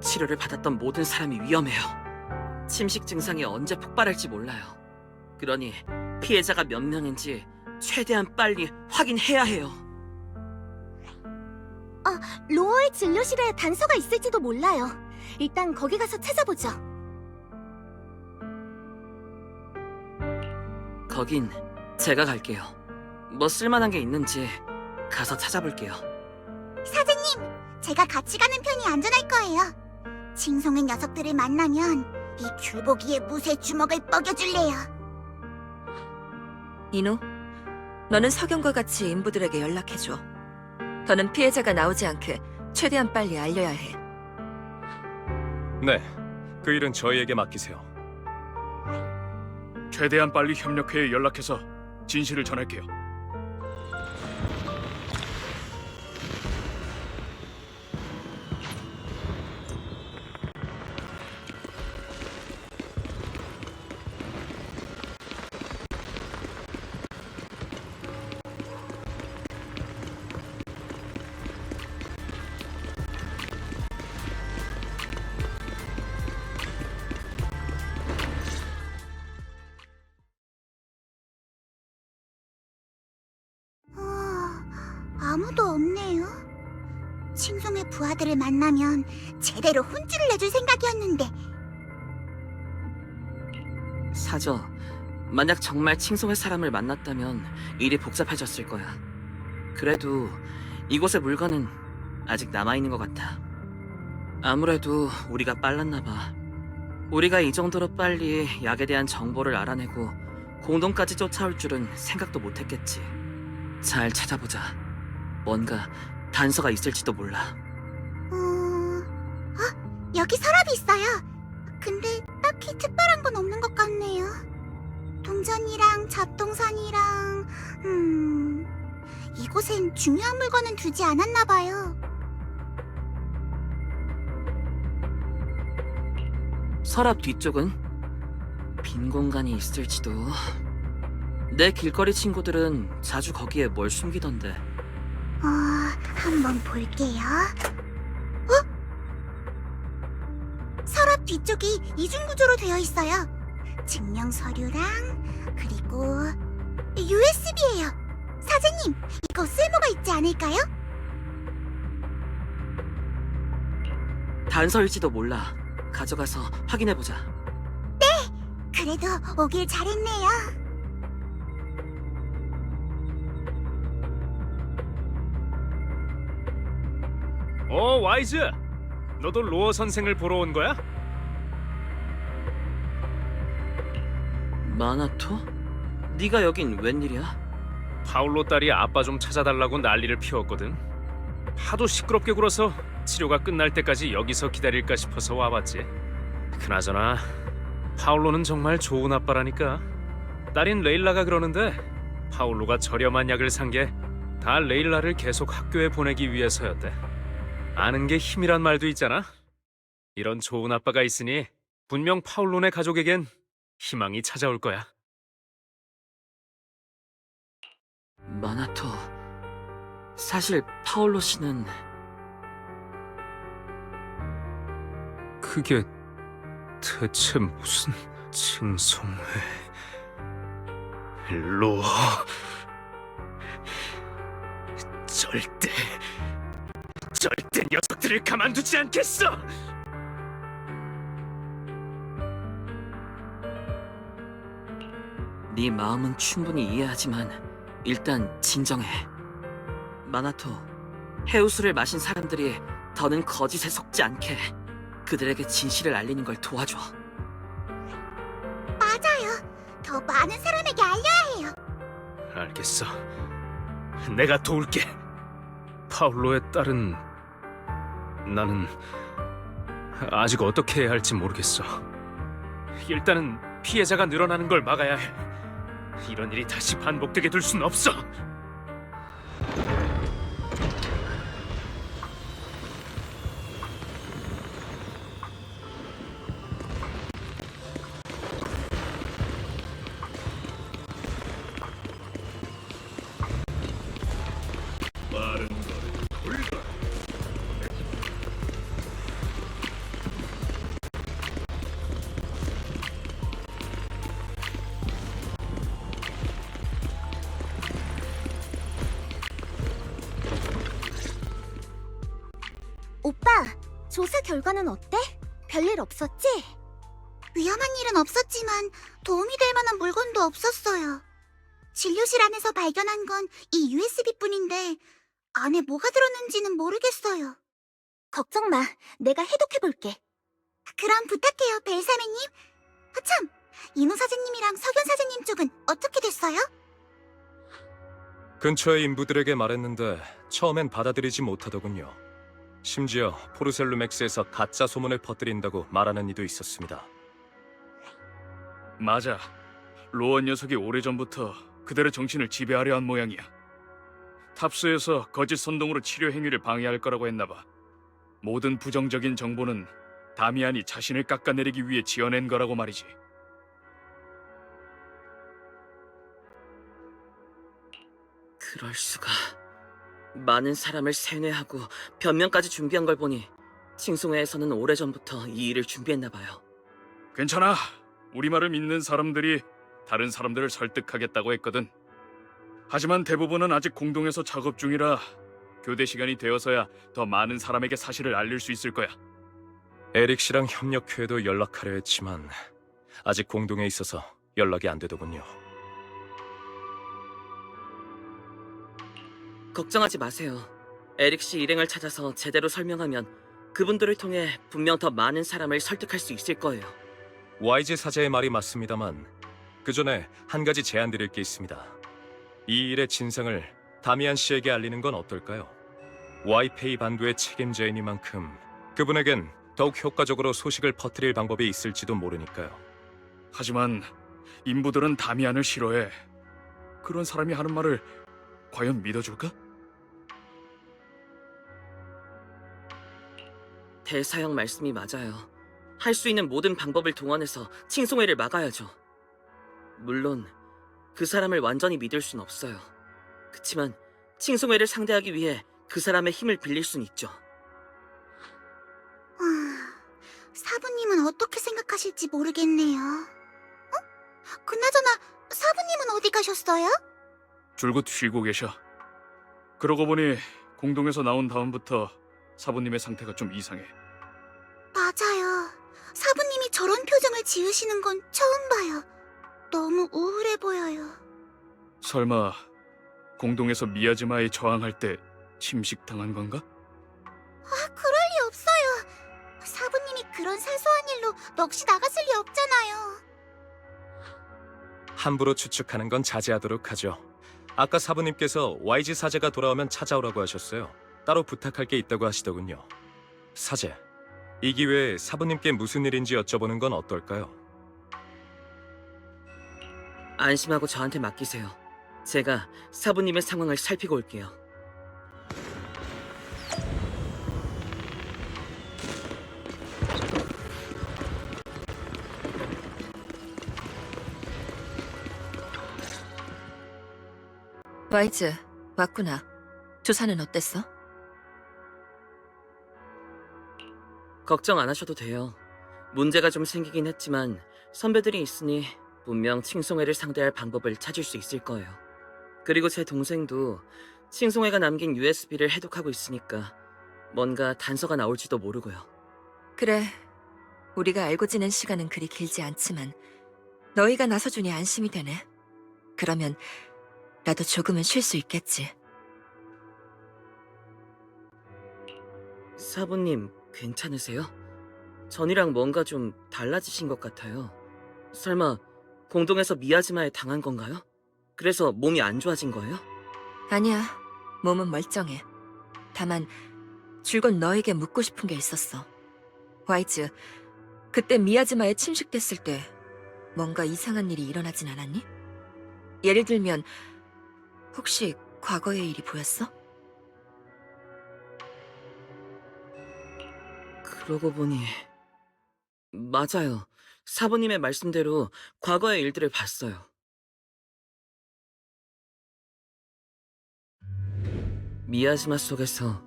치료를 받았던 모든 사람이 위험해요. 침식 증상이 언제 폭발할지 몰라요. 그러니 피해자가 몇 명인지 최대한 빨리 확인해야 해요. 로어의 진료실에 단서가 있을지도 몰라요. 일단 거기 가서 찾아보죠. 거긴 제가 갈게요. 뭐 쓸만한 게 있는지 가서 찾아볼게요. 사장님, 제가 같이 가는 편이 안전할 거예요. 칭송의 녀석들을 만나면 이 귤보기의 무쇠 주먹을 뻐겨줄래요. 이노, 너는 석영과 같이 인부들에게 연락해줘. 더는 피해자가 나오지 않게 최대한 빨리 알려야 해. 네, 그 일은 저희에게 맡기세요. 최대한 빨리 협력회에 연락해서 진실을 전할게요. 아무도 없네요. 칭송의 부하들을 만나면 제대로 혼쭐을 내줄 생각이었는데. 사저, 만약 정말 칭송의 사람을 만났다면 일이 복잡해졌을 거야. 그래도 이곳의 물건은 아직 남아있는 것 같아. 아무래도 우리가 빨랐나 봐. 우리가 이 정도로 빨리 약에 대한 정보를 알아내고 공동까지 쫓아올 줄은 생각도 못했겠지. 잘 찾아보자. 뭔가 단서가 있을지도 몰라. 여기 서랍이 있어요. 근데 딱히 특별한 건 없는 것 같네요. 동전이랑 잡동산이랑 이곳엔 중요한 물건은 두지 않았나 봐요. 서랍 뒤쪽은 빈 공간이 있을지도. 내 길거리 친구들은 자주 거기에 뭘 숨기던데. 한번 볼게요. 서랍 뒤쪽이 이중구조로 되어 있어요. 증명 서류랑 그리고 USB예요. 사장님, 이거 쓸모가 있지 않을까요? 단서일지도 몰라. 가져가서 확인해보자. 그래도 오길 잘했네요. 와이즈! 너도 로어 선생을 보러 온 거야? 마나토? 네가 여긴 웬일이야? 파울로 딸이 아빠 좀 찾아달라고 난리를 피웠거든. 하도 시끄럽게 굴어서 치료가 끝날 때까지 여기서 기다릴까 싶어서 와봤지. 그나저나 파울로는 정말 좋은 아빠라니까. 딸인 레일라가 그러는데 파울로가 저렴한 약을 산 게 다 레일라를 계속 학교에 보내기 위해서였대. 아는 게 힘이란 말도 있잖아. 이런 좋은 아빠가 있으니 분명 파울로네 가족에겐 희망이 찾아올 거야. 마나토, 사실 파올로 씨는 그게 대체 무슨 칭송회 로어 절대 녀석들을 가만두지 않겠어. 네 마음은 충분히 이해하지만 일단 진정해. 마나토, 해우수를 마신 사람들이 더는 거짓에 속지 않게 그들에게 진실을 알리는 걸 도와줘. 맞아요. 더 많은 사람에게 알려야 해요. 알겠어. 내가 도울게. 파울로의 딸은 나는 아직 어떻게 해야 할지 모르겠어. 일단은 피해자가 늘어나는 걸 막아야 해. 이런 일이 다시 반복되게 둘 순 없어. 오빠, 조사 결과는 어때? 별일 없었지? 위험한 일은 없었지만 도움이 될 만한 물건도 없었어요. 진료실 안에서 발견한 건 이 USB뿐인데 안에 뭐가 들었는지는 모르겠어요. 걱정 마, 내가 해독해볼게. 그럼 부탁해요, 벨사메님. 참, 이노 사장님이랑 석연 사장님 쪽은 어떻게 됐어요? 근처의 인부들에게 말했는데 처음엔 받아들이지 못하더군요. 심지어 포르셀루맥스에서 가짜 소문을 퍼뜨린다고 말하는 이도 있었습니다. 맞아. 로어 녀석이 오래전부터 그들의 정신을 지배하려 한 모양이야. 탑스에서 거짓 선동으로 치료 행위를 방해할 거라고 했나봐. 모든 부정적인 정보는 다미안이 자신을 깎아내리기 위해 지어낸 거라고 말이지. 그럴 수가. 많은 사람을 세뇌하고 변명까지 준비한 걸 보니 칭송회에서는 오래전부터 이 일을 준비했나 봐요. 괜찮아. 우리 말을 믿는 사람들이 다른 사람들을 설득하겠다고 했거든. 하지만 대부분은 아직 공동에서 작업 중이라 교대 시간이 되어서야 더 많은 사람에게 사실을 알릴 수 있을 거야. 에릭 씨랑 협력회에도 연락하려 했지만 아직 공동에 있어서 연락이 안 되더군요. 걱정하지 마세요. 에릭 씨 일행을 찾아서 제대로 설명하면 그분들을 통해 분명 더 많은 사람을 설득할 수 있을 거예요. YG 사자의 말이 맞습니다만 그 전에 한 가지 제안 드릴 게 있습니다. 이 일의 진상을 다미안 씨에게 알리는 건 어떨까요? 와이페이 반도의 책임자이니만큼 그분에겐 더욱 효과적으로 소식을 퍼뜨릴 방법이 있을지도 모르니까요. 하지만 인부들은 다미안을 싫어해. 그런 사람이 하는 말을 과연 믿어줄까? 대사형 말씀이 맞아요. 할 수 있는 모든 방법을 동원해서 칭송회를 막아야죠. 물론 그 사람을 완전히 믿을 순 없어요. 그치만 칭송회를 상대하기 위해 그 사람의 힘을 빌릴 순 있죠. 사부님은 어떻게 생각하실지 모르겠네요. 그나저나 사부님은 어디 가셨어요? 줄곧 쉬고 계셔. 그러고 보니 공동에서 나온 다음부터 사부님의 상태가 좀 이상해. 맞아요. 사부님이 저런 표정을 지으시는 건 처음 봐요. 너무 우울해 보여요. 설마 공동에서 미야지마에 저항할 때 침식당한 건가? 그럴 리 없어요. 사부님이 그런 사소한 일로 넋이 나갔을 리 없잖아요. 함부로 추측하는 건 자제하도록 하죠. 아까 사부님께서 YG 사제가 돌아오면 찾아오라고 하셨어요. 따로 부탁할 게 있다고 하시더군요. 사제, 이 기회에 사부님께 무슨 일인지 여쭤보는 건 어떨까요? 안심하고 저한테 맡기세요. 제가 사부님의 상황을 살피고 올게요. 와이즈, 왔구나. 조사는 어땠어? 걱정 안 하셔도 돼요. 문제가 좀 생기긴 했지만 선배들이 있으니 분명 칭송회를 상대할 방법을 찾을 수 있을 거예요. 그리고 제 동생도 칭송회가 남긴 USB를 해독하고 있으니까 뭔가 단서가 나올지도 모르고요. 그래, 우리가 알고 지낸 시간은 그리 길지 않지만 너희가 나서주니 안심이 되네. 그러면 나도 조금은 쉴 수 있겠지. 사부님, 괜찮으세요? 전이랑 뭔가 좀 달라지신 것 같아요. 설마 공동에서 미야지마에 당한 건가요? 그래서 몸이 안 좋아진 거예요? 아니야, 몸은 멀쩡해. 다만 줄곧 너에게 묻고 싶은 게 있었어. 와이즈, 그때 미야지마에 침식됐을 때 뭔가 이상한 일이 일어나진 않았니? 예를 들면 혹시 과거의 일이 보였어? 그러고 보니 맞아요. 사부님의 말씀대로 과거의 일들을 봤어요. 미야지마 속에서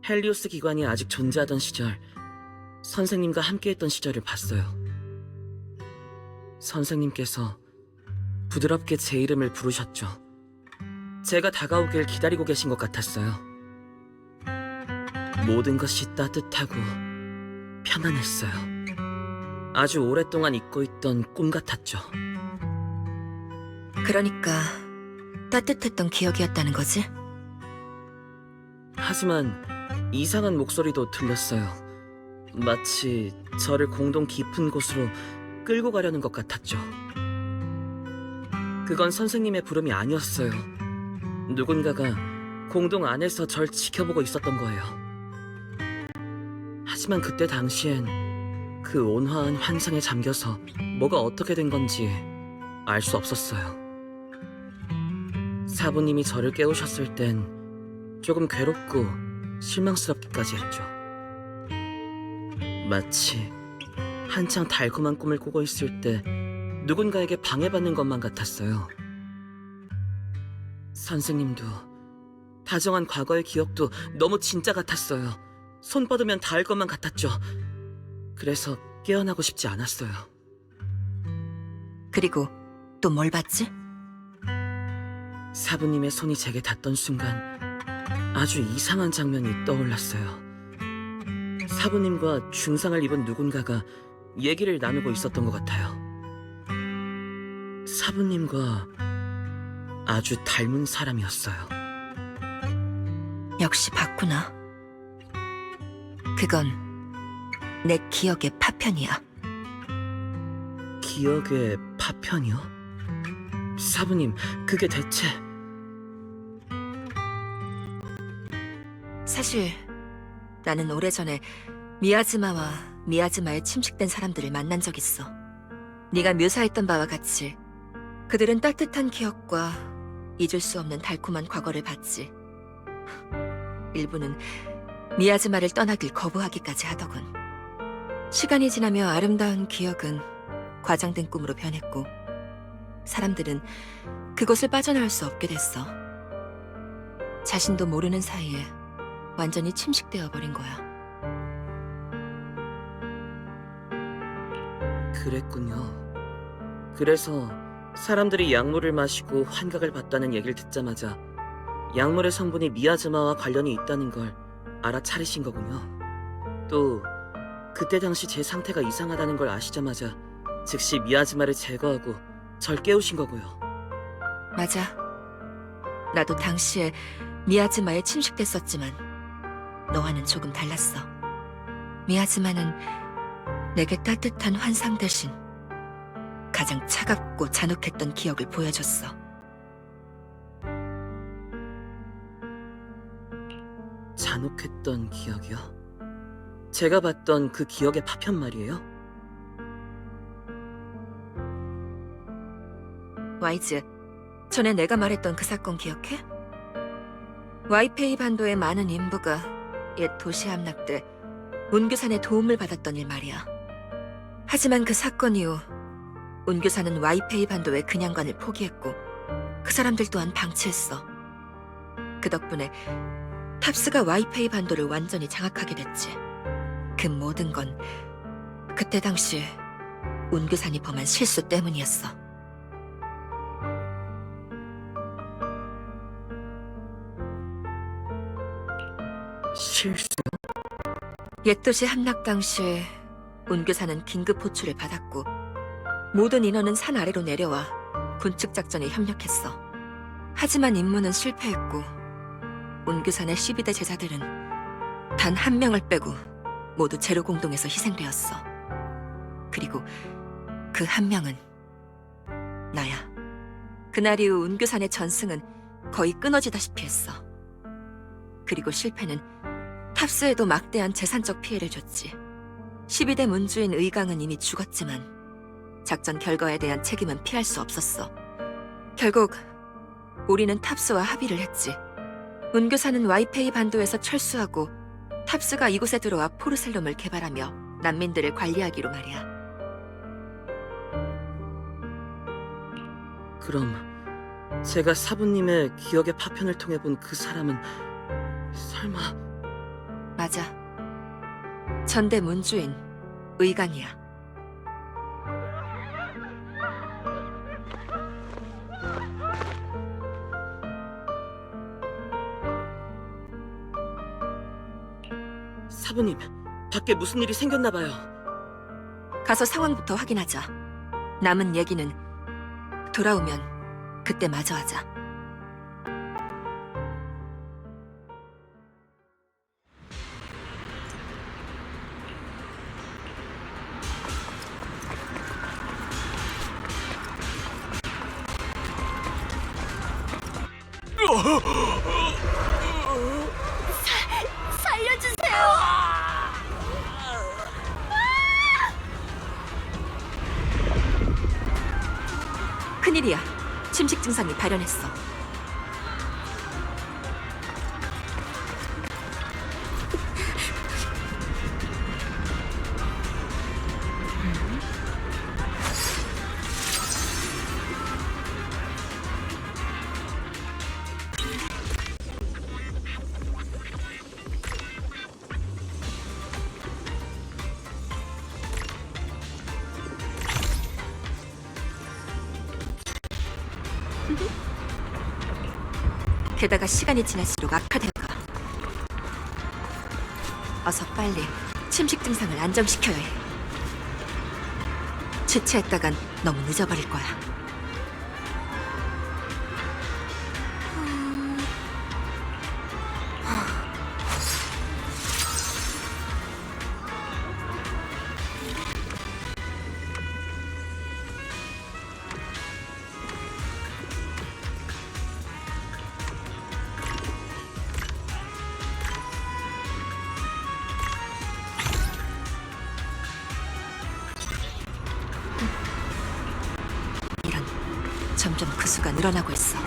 헬리오스 기관이 아직 존재하던 시절, 선생님과 함께했던 시절을 봤어요. 선생님께서 부드럽게 제 이름을 부르셨죠. 제가 다가오길 기다리고 계신 것 같았어요. 모든 것이 따뜻하고 편안했어요. 아주 오랫동안 잊고 있던 꿈 같았죠. 그러니까 따뜻했던 기억이었다는 거지? 하지만 이상한 목소리도 들렸어요. 마치 저를 공동 깊은 곳으로 끌고 가려는 것 같았죠. 그건 선생님의 부름이 아니었어요. 누군가가 공동 안에서 절 지켜보고 있었던 거예요. 하지만 그때 당시엔 그 온화한 환상에 잠겨서 뭐가 어떻게 된 건지 알 수 없었어요. 사부님이 저를 깨우셨을 땐 조금 괴롭고 실망스럽기까지 했죠. 마치 한창 달콤한 꿈을 꾸고 있을 때 누군가에게 방해받는 것만 같았어요. 선생님도 다정한 과거의 기억도 너무 진짜 같았어요. 손 뻗으면 닿을 것만 같았죠. 그래서 깨어나고 싶지 않았어요. 그리고 또 뭘 봤지? 사부님의 손이 제게 닿던 순간 아주 이상한 장면이 떠올랐어요. 사부님과 중상을 입은 누군가가 얘기를 나누고 있었던 것 같아요. 사부님과 아주 닮은 사람이었어요. 역시 봤구나. 그건 내 기억의 파편이야. 기억의 파편이요? 사부님, 그게 대체... 사실 나는 오래전에 미야즈마와 미야즈마에 침식된 사람들을 만난 적 있어. 네가 묘사했던 바와 같이 그들은 따뜻한 기억과 잊을 수 없는 달콤한 과거를 봤지. 일부는 미야즈마를 떠나길 거부하기까지 하더군. 시간이 지나며 아름다운 기억은 과장된 꿈으로 변했고 사람들은 그곳을 빠져나올 수 없게 됐어. 자신도 모르는 사이에 완전히 침식되어 버린 거야. 그랬군요. 그래서 사람들이 약물을 마시고 환각을 봤다는 얘기를 듣자마자 약물의 성분이 미야즈마와 관련이 있다는 걸 알아차리신 거군요. 또 그때 당시 제 상태가 이상하다는 걸 아시자마자 즉시 미야즈마를 제거하고 절 깨우신 거고요. 맞아. 나도 당시에 미야즈마에 침식됐었지만 너와는 조금 달랐어. 미야즈마는 내게 따뜻한 환상 대신 가장 차갑고 잔혹했던 기억을 보여줬어. 잔혹했던 기억이요? 제가 봤던 그 기억의 파편 말이에요? 와이즈, 전에 내가 말했던 그 사건 기억해? 와이페이 반도의 많은 인부가 옛 도시 함락 때 운교산의 도움을 받았던 일 말이야. 하지만 그 사건 이후 운교산은 와이페이 반도의 근양관을 포기했고 그 사람들 또한 방치했어. 그 덕분에 탑스가 와이페이 반도를 완전히 장악하게 됐지. 그 모든 건 그때 당시 운교산이 범한 실수 때문이었어. 실수? 옛도시 함락 당시 운교사는 긴급 호출을 받았고 모든 인원은 산 아래로 내려와 군축 작전에 협력했어. 하지만 임무는 실패했고 운교산의 12대 제자들은 단 한 명을 빼고 모두 제로 공동에서 희생되었어. 그리고 그 한 명은 나야. 그날 이후 운교산의 전승은 거의 끊어지다시피 했어. 그리고 실패는 탑스에도 막대한 재산적 피해를 줬지. 12대 문주인 의강은 이미 죽었지만 작전 결과에 대한 책임은 피할 수 없었어. 결국 우리는 탑스와 합의를 했지. 운교사는 와이페이 반도에서 철수하고 탑스가 이곳에 들어와 포르셀롬을 개발하며 난민들을 관리하기로 말이야. 그럼 제가 사부님의 기억의 파편을 통해 본 그 사람은 설마... 맞아. 전대 문주인 의강이야. 사부님, 밖에 무슨 일이 생겼나 봐요. 가서 상황부터 확인하자. 남은 얘기는 돌아오면 그때 마저 하자. 살려주세요! 큰일이야. 침식 증상이 발현했어. 게다가 시간이 지날수록 악화되어가. 어서 빨리 침식 증상을 안정시켜야 해. 지체했다간 너무 늦어버릴 거야. 이런, 점점 그 수가 늘어나고 있어.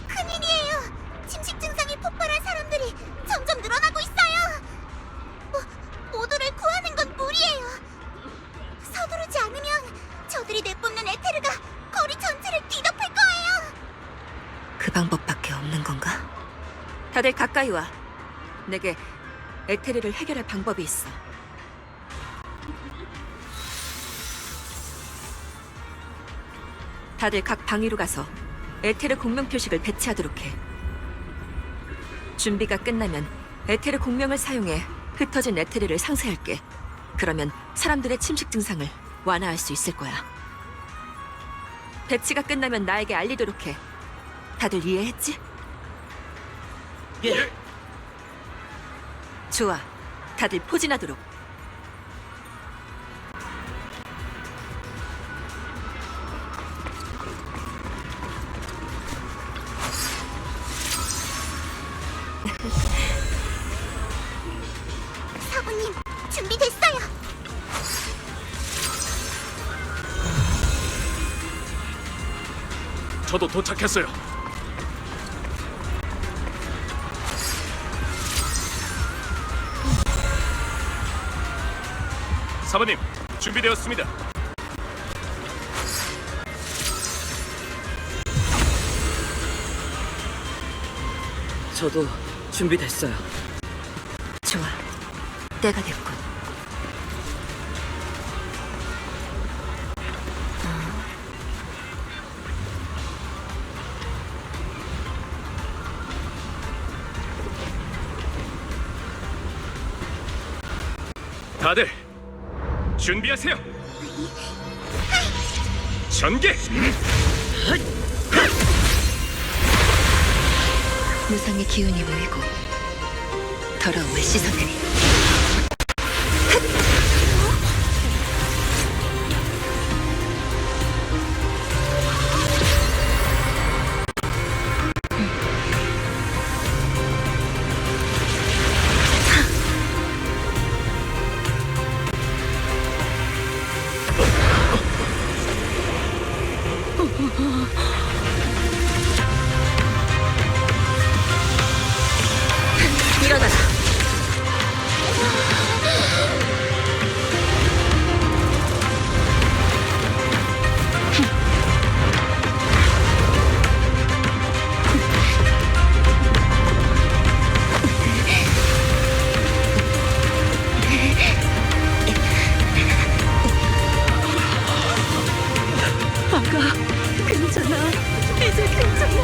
큰일이에요. 침식 증상이 폭발한 사람들이 점점 늘어나고 있어요. 모두를 구하는 건 무리예요. 서두르지 않으면 저들이 내뿜는 에테르가 거리 전체를 뒤덮을 거예요. 그 방법밖에 없는 건가? 다들 가까이 와. 내게 에테르를 해결할 방법이 있어. 다들 각 방위로 가서 에테르 공명 표식을 배치하도록 해. 준비가 끝나면 에테르 공명을 사용해 흩어진 에테르를 상쇄할게. 그러면 사람들의 침식 증상을 완화할 수 있을 거야. 배치가 끝나면 나에게 알리도록 해. 다들 이해했지? 예. 좋아. 다들 포진하도록. 사부님, 준비됐어요. 저도 도착했어요. 사모님, 준비되었습니다. 저도 준비됐어요. 좋아. 때가 됐군. 다들 준비하세요. 전개. 무상의 기운이 모이고 더러움을 씻어내리. 일어나라. 아가, 괜찮아. 이제 괜찮아.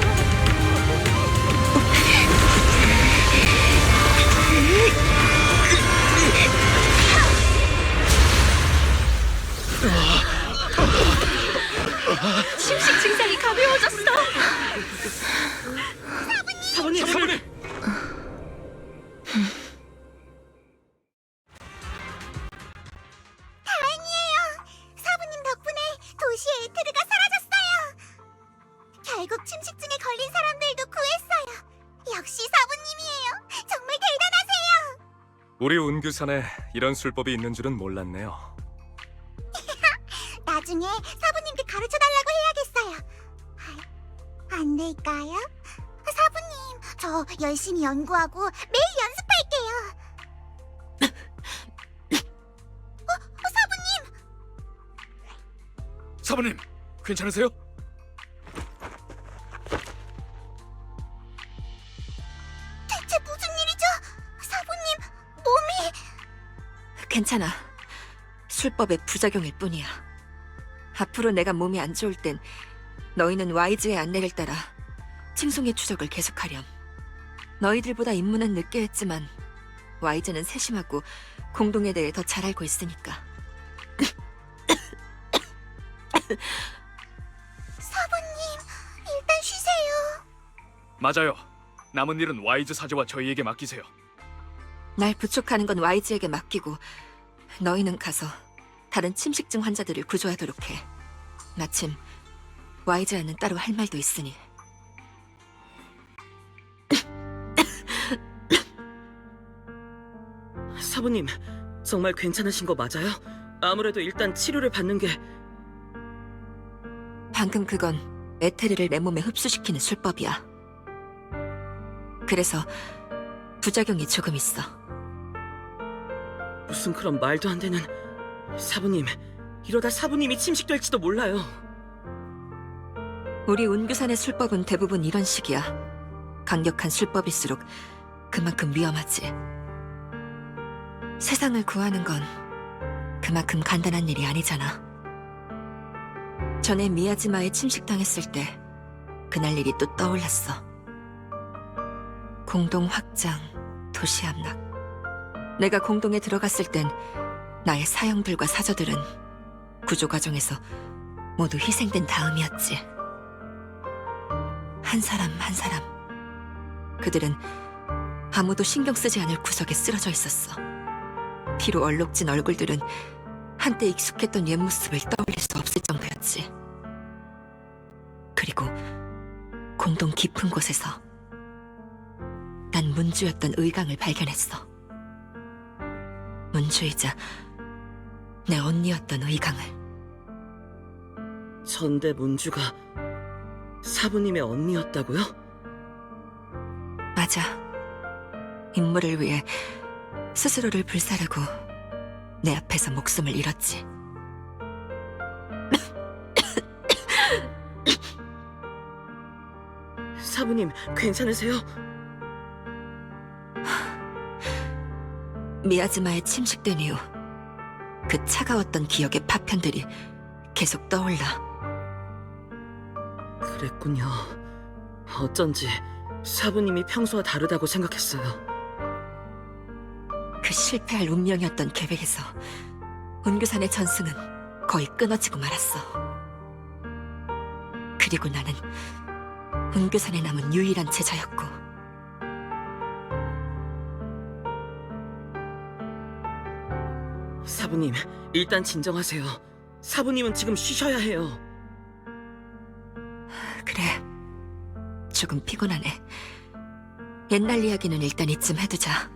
침식 증상이 가벼워졌어. 사부님! 다행이에요. 사부님 덕분에 도시의 에테르가 사라졌어요. 결국 침식증에 걸린 사람들도 구했어요. 역시 사부님이에요. 정말 대단하세요. 우리 운규산에 이런 술법이 있는 줄은 몰랐네요. 나중에 사부님께 가르쳐달라고 해야겠어요. 안 될까요? 사부님, 저 열심히 연구하고 매일 연습할게요. 사부님! 사모님, 괜찮으세요? 대체 무슨 일이죠? 사부님, 몸이... 괜찮아. 술법의 부작용일 뿐이야. 앞으로 내가 몸이 안 좋을 땐 너희는 와이즈의 안내를 따라 칭송의 추적을 계속하렴. 너희들보다 입문은 늦게 했지만 와이즈는 세심하고 공동에 대해 더 잘 알고 있으니까. 사부님, 일단 쉬세요. 맞아요. 남은 일은 와이즈 사제와 저희에게 맡기세요. 날 부축하는 건 와이즈에게 맡기고 너희는 가서 다른 침식증 환자들을 구조하도록 해. 마침 와이즈와는 따로 할 말도 있으니. 사부님, 정말 괜찮으신 거 맞아요? 아무래도 일단 치료를 받는 게... 방금 그건 에테르를 내 몸에 흡수시키는 술법이야. 그래서 부작용이 조금 있어. 무슨 그런 말도 안 되는... 사부님, 이러다 사부님이 침식될지도 몰라요. 우리 운규산의 술법은 대부분 이런 식이야. 강력한 술법일수록 그만큼 위험하지. 세상을 구하는 건 그만큼 간단한 일이 아니잖아. 전에 미야지마에 침식당했을 때 그날 일이 또 떠올랐어. 공동 확장, 도시 함락. 내가 공동에 들어갔을 땐 나의 사형들과 사저들은 구조 과정에서 모두 희생된 다음이었지. 한 사람 한 사람. 그들은 아무도 신경 쓰지 않을 구석에 쓰러져 있었어. 피로 얼룩진 얼굴들은 한때 익숙했던 옛 모습을 떠올릴 수 없을 정도였지. 그리고 공동 깊은 곳에서 난 문주였던 의강을 발견했어. 문주이자 내 언니였던 의강을. 전대 문주가 사부님의 언니였다고요? 맞아. 임무를 위해 스스로를 불사르고 내 앞에서 목숨을 잃었지. 사부님, 괜찮으세요? 미야지마에 침식된 이후 그 차가웠던 기억의 파편들이 계속 떠올라. 그랬군요. 어쩐지 사부님이 평소와 다르다고 생각했어요. 그 실패할 운명이었던 계획에서 운규산의 전승은 거의 끊어지고 말았어. 그리고 나는 운규산에 남은 유일한 제자였고. 사부님, 일단 진정하세요. 사부님은 지금 쉬셔야 해요. 그래, 조금 피곤하네. 옛날 이야기는 일단 이쯤 해두자.